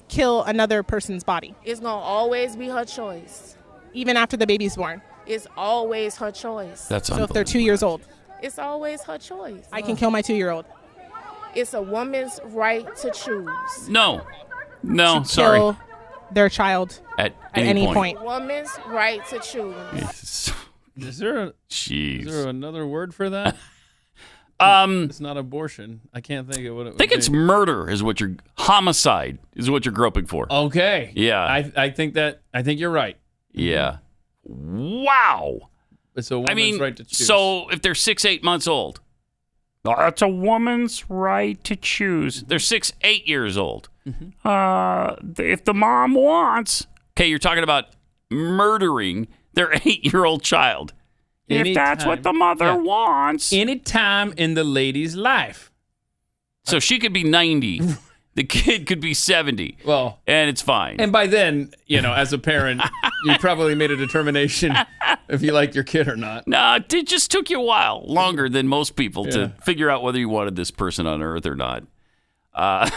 kill another person's body. It's going to always be her choice. Even after the baby's born? It's always her choice. That's so if they're 2 years old? It's always her choice. I can kill my 2-year-old. It's a woman's right to choose. No, to sorry. Kill their child at any point. Woman's right to choose. Is there another word for that? It's not abortion. I can't think of what it would I think it's murder homicide is what you're groping for. Okay. Yeah. I think you're right. Yeah. Wow. It's a woman's right to choose. So if they're 6-8 months old, that's a woman's right to choose. They're 6-8 years old. Mm-hmm. If the mom wants. Okay, you're talking about murdering their 8-year-old child. If that's what the mother wants. Any time in the lady's life. So she could be 90. The kid could be 70. Well, and it's fine. And by then, as a parent, you probably made a determination if you like your kid or not. No, it just took you a while, longer than most people, to figure out whether you wanted this person on earth or not. I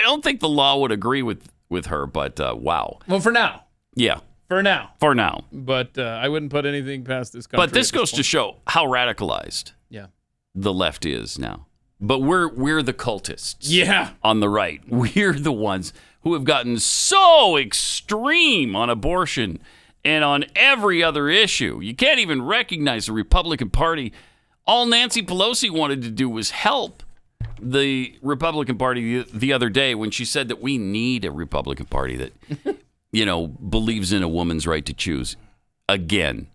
don't think the law would agree with her, but wow. Well, for now. Yeah. For now. But I wouldn't put anything past this country. But this goes to show how radicalized the left is now. But we're the cultists on the right. We're the ones who have gotten so extreme on abortion and on every other issue. You can't even recognize the Republican Party. All Nancy Pelosi wanted to do was help the Republican Party the other day when she said that we need a Republican Party that, believes in a woman's right to choose. Again.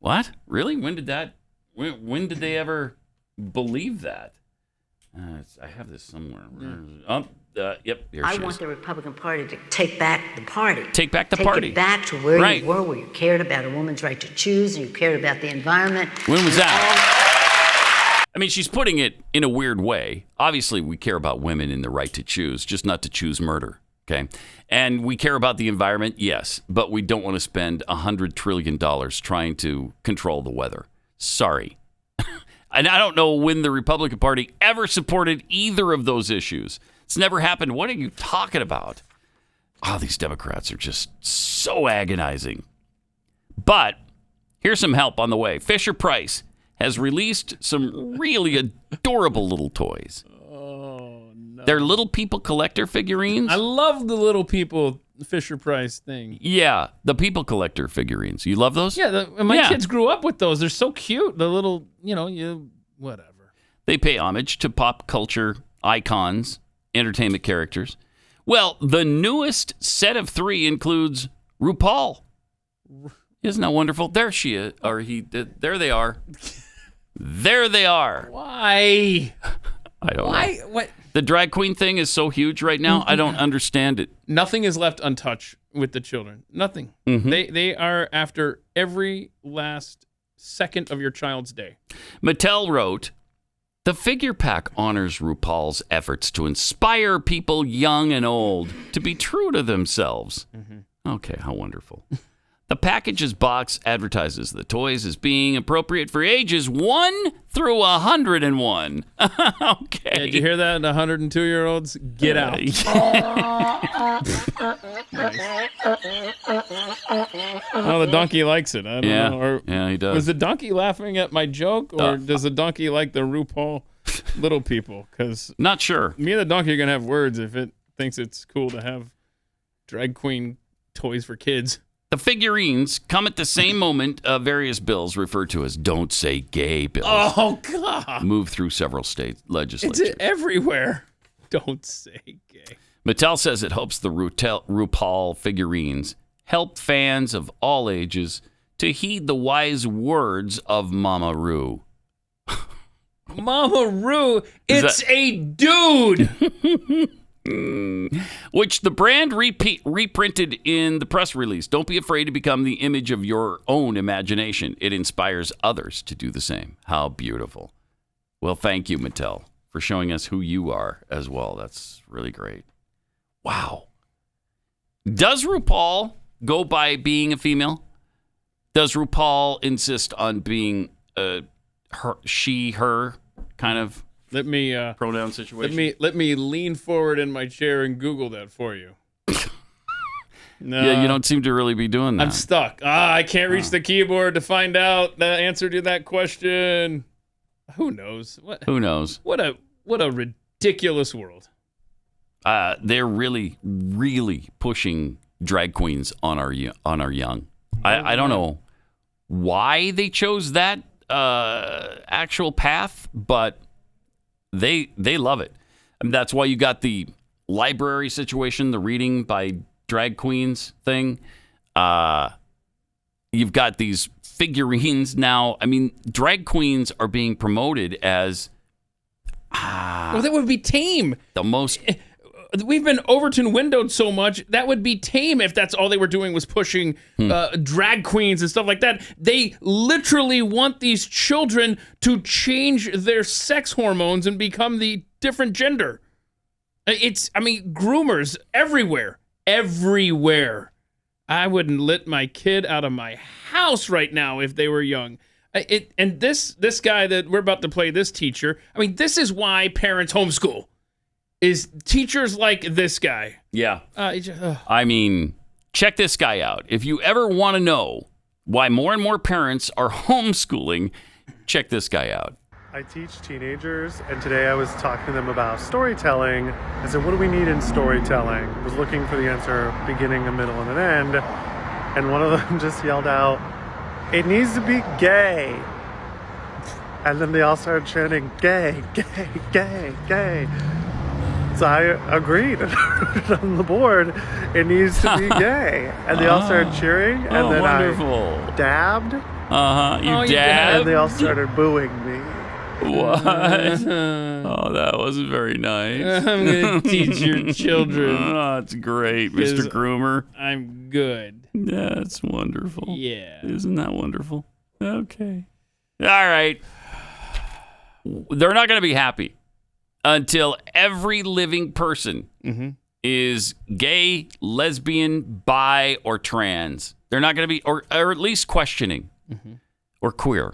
What? Really? When did they ever believe that? I have this somewhere. Yep, here I she want is. the Republican Party to take back the party. Take back the party. Take it back to where Right. you were, where you cared about a woman's right to choose, and you cared about the environment. When was that? I mean, she's putting it in a weird way. Obviously, we care about women in the right to choose, just not to choose murder, okay? And we care about the environment, yes, but we don't want to spend $100 trillion trying to control the weather. Sorry. And I don't know when the Republican Party ever supported either of those issues. It's never happened. What are you talking about? Oh, these Democrats are just so agonizing. But here's some help on the way. Fisher-Price has released some really adorable little toys. Oh, no. They're Little People Collector figurines. I love the Little People Fisher-Price thing. Yeah, the People Collector figurines. You love those? Yeah, my kids grew up with those. They're so cute. The little, whatever. They pay homage to pop culture icons, entertainment characters. Well, the newest set of 3 includes RuPaul. Isn't that wonderful? There she is. Or he. There they are. There they are. Why? I don't know. What? The drag queen thing is so huge right now. I don't understand it. Nothing is left untouched with the children. Nothing. Mm-hmm. They are after every last second of your child's day. Mattel wrote, the figure pack honors RuPaul's efforts to inspire people young and old to be true to themselves. Mm-hmm. Okay, how wonderful. The package's box advertises the toys as being appropriate for ages 1 through 101. Okay. Yeah, did you hear that? The 102-year-olds, get out. Well, the donkey likes it. I don't know. Yeah, he does. Was the donkey laughing at my joke, or does the donkey like the RuPaul little people? Because not sure. Me and the donkey are going to have words if it thinks it's cool to have drag queen toys for kids. The figurines come at the same moment various bills referred to as Don't Say Gay bills. Oh, God. Move through several state legislatures. It's everywhere. Don't say gay. Mattel says it hopes the RuPaul figurines help fans of all ages to heed the wise words of Mama Ru. Mama Ru, it's a dude! Which the brand reprinted in the press release. Don't be afraid to become the image of your own imagination. It inspires others to do the same. How beautiful. Well, thank you, Mattel, for showing us who you are as well. That's really great. Wow. Does RuPaul go by being a female? Does RuPaul insist on being her, she, her kind of pronoun situation? Let me lean forward in my chair and Google that for you. No, yeah, you don't seem to really be doing that. I'm stuck. I can't reach the keyboard to find out the answer to that question. Who knows? Who knows? What a ridiculous world. They're really, really pushing drag queens on our young. I don't know why they chose that actual path, but they love it. I mean, that's why you got the library situation, the reading by drag queens thing. You've got these figurines now. I mean, drag queens are being promoted as well, that would be tame. The most. We've been Overton windowed so much, that would be tame if that's all they were doing was pushing drag queens and stuff like that. They literally want these children to change their sex hormones and become the different gender. Groomers everywhere. Everywhere. I wouldn't let my kid out of my house right now if they were young. And this guy that we're about to play, this teacher, this is why parents homeschool. Is teachers like this guy. Yeah. Check this guy out. If you ever want to know why more and more parents are homeschooling, check this guy out. I teach teenagers, and today I was talking to them about storytelling. I said, what do we need in storytelling? I was looking for the answer, beginning, a middle, and an end. And one of them just yelled out, it needs to be gay. And then they all started chanting, gay, gay, gay, gay. So I agreed on the board. It needs to be gay. And they all started cheering. And then wonderful. I dabbed. You dabbed? And they all started booing me. What? Oh, that wasn't very nice. I'm going to teach your children. Oh, that's great, Mr. Groomer. I'm good. That's wonderful. Yeah. Isn't that wonderful? Okay. All right. They're not going to be happy until every living person is gay, lesbian, bi, or trans. They're not going to be, or at least questioning, or queer,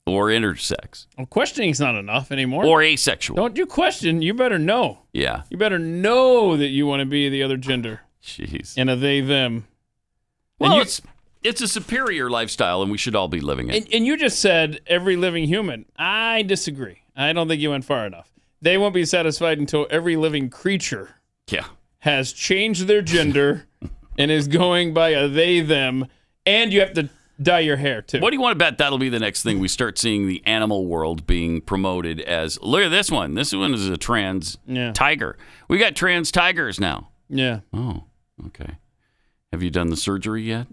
or intersex. Well, questioning's not enough anymore. Or asexual. Don't you question, you better know. Yeah. You better know that you want to be the other gender. Jeez. And a they, them. Well, it's a superior lifestyle, and we should all be living it. And you just said every living human. I disagree. I don't think you went far enough. They won't be satisfied until every living creature has changed their gender and is going by a they, them, and you have to dye your hair, too. What do you want to bet that'll be the next thing we start seeing the animal world being promoted as? Look at this one. This one is a trans tiger. We got trans tigers now. Yeah. Oh, okay. Have you done the surgery yet?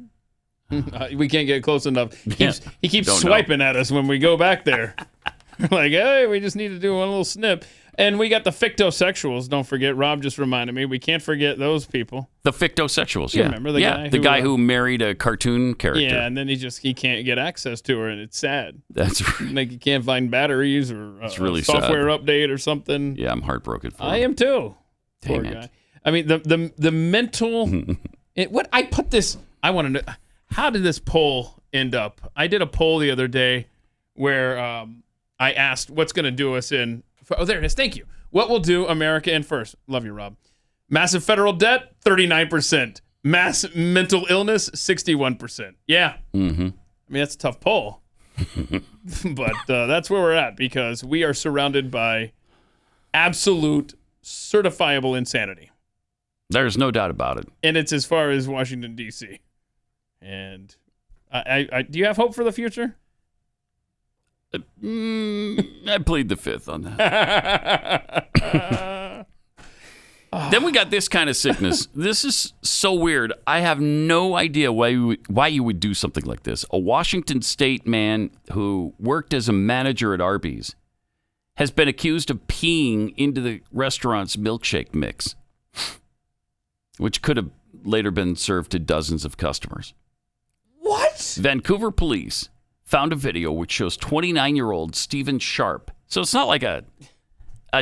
We can't get close enough. He keeps swiping at us when we go back there. Like, hey, we just need to do one little snip. And we got the fictosexuals. Don't forget. Rob just reminded me. We can't forget those people. The fictosexuals, You remember the guy? The guy who married a cartoon character. Yeah, and then he can't get access to her, and it's sad. That's right. Like, you can't find batteries or it's really software sad. update or something. Yeah, I'm heartbroken for him. I am too. Dang Poor it. guy. The mental... I put this... I want to know... how did this poll end up? I did a poll the other day where I asked what's going to do us in. Oh, there it is. Thank you. What will do America in first? Love you, Rob. Massive federal debt, 39%. Mass mental illness, 61%. Yeah. Mm-hmm. I mean, that's a tough poll. But that's where we're at because we are surrounded by absolute certifiable insanity. There's no doubt about it. And it's as far as Washington, D.C. And I do you have hope for the future? I plead the fifth on that. Then we got this kind of sickness. This is so weird. I have no idea why you would do something like this. A Washington State man who worked as a manager at Arby's has been accused of peeing into the restaurant's milkshake mix, which could have later been served to dozens of customers. What? Vancouver police found a video which shows 29-year-old Stephen Sharp. So it's not like a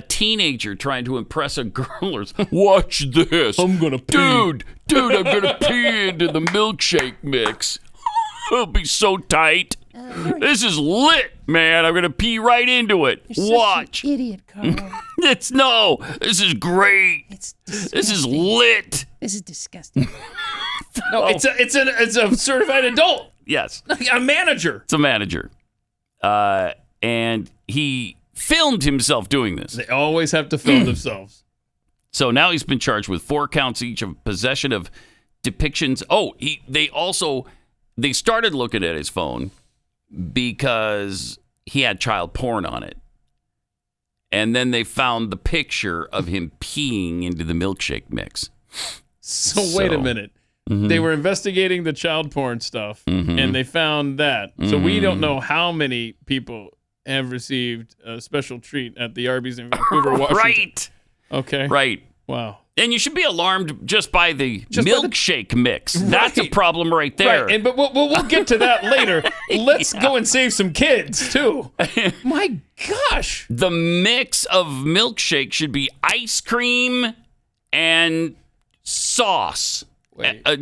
teenager trying to impress a girl or watch this. I'm going to pee. Dude, I'm going to pee into the milkshake mix. It'll be so tight. This is lit, man. I'm going to pee right into it. Watch. Such an idiot, Carl. This is great. This is lit. This is disgusting. No, it's a certified adult. Yes. A manager. It's a manager. And he filmed himself doing this. They always have to film themselves. So now he's been charged with 4 counts each of possession of depictions. Oh, they started looking at his phone because he had child porn on it. And then they found the picture of him peeing into the milkshake mix. So wait a minute. Mm-hmm. They were investigating the child porn stuff, and they found that. So we don't know how many people have received a special treat at the Arby's in Vancouver, Washington. Right. Okay. Right. Wow. And you should be alarmed just by the milkshake mix. That's a problem right there. Right. But we'll get to that later. Let's go and save some kids, too. My gosh. The mix of milkshake should be ice cream and sauce.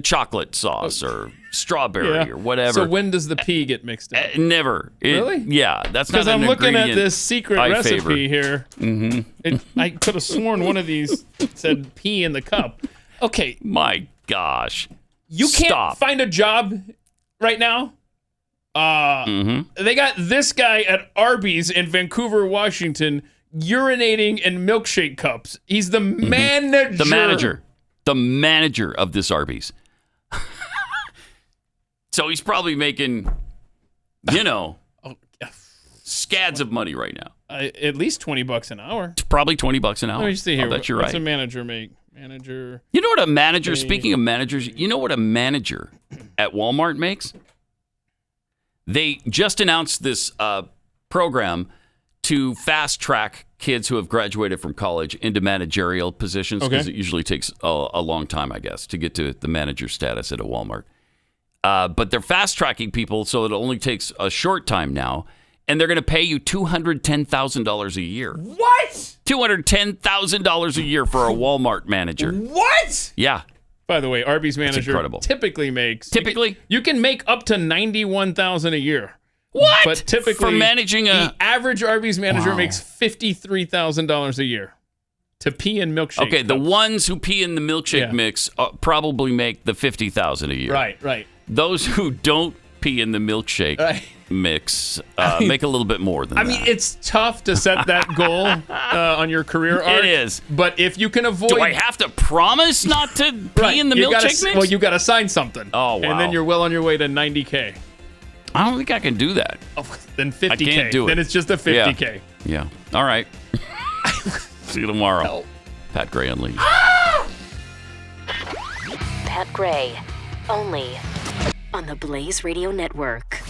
Chocolate sauce or strawberry or whatever. So when does the pee get mixed up? Never. Really? Yeah, that's not an ingredient. Because I'm looking at this secret recipe favor. here. Mm-hmm. I could have sworn one of these said pee in the cup. Okay. My gosh. You can't find a job right now? They got this guy at Arby's in Vancouver, Washington, urinating in milkshake cups. He's the manager. The manager of this Arby's. So he's probably making, scads of money right now. At least $20 an hour. It's probably $20 an hour. Let me see here. I bet you're What's right. a manager make? Manager. You know what a manager, speaking of managers, you know what a manager at Walmart makes? They just announced this program to fast track kids who have graduated from college into managerial positions, because it usually takes a long time, I guess, to get to the manager status at a Walmart. But they're fast tracking people, so it only takes a short time now, and they're going to pay you $210,000 a year. What? $210,000 a year for a Walmart manager. What? Yeah. By the way, Arby's manager typically makes you can make up to $91,000 a year. What? But typically, for managing the average Arby's manager makes $53,000 a year to pee in milkshake. Okay, the ones who pee in the milkshake mix probably make the $50,000 a year. Right. Those who don't pee in the milkshake mix make a little bit more than that. I mean, it's tough to set that goal on your career arc. It is. But if you can avoid... Do I have to promise not to pee in the milkshake mix? Well, you got to sign something. Oh, wow. And then you're well on your way to $90K. I don't think I can do that. Oh, then $50K. I can't do it. Then it's just a $50K. Yeah. All right. See you tomorrow. No. Pat Gray Unleashed. Pat Gray, only on the Blaze Radio Network.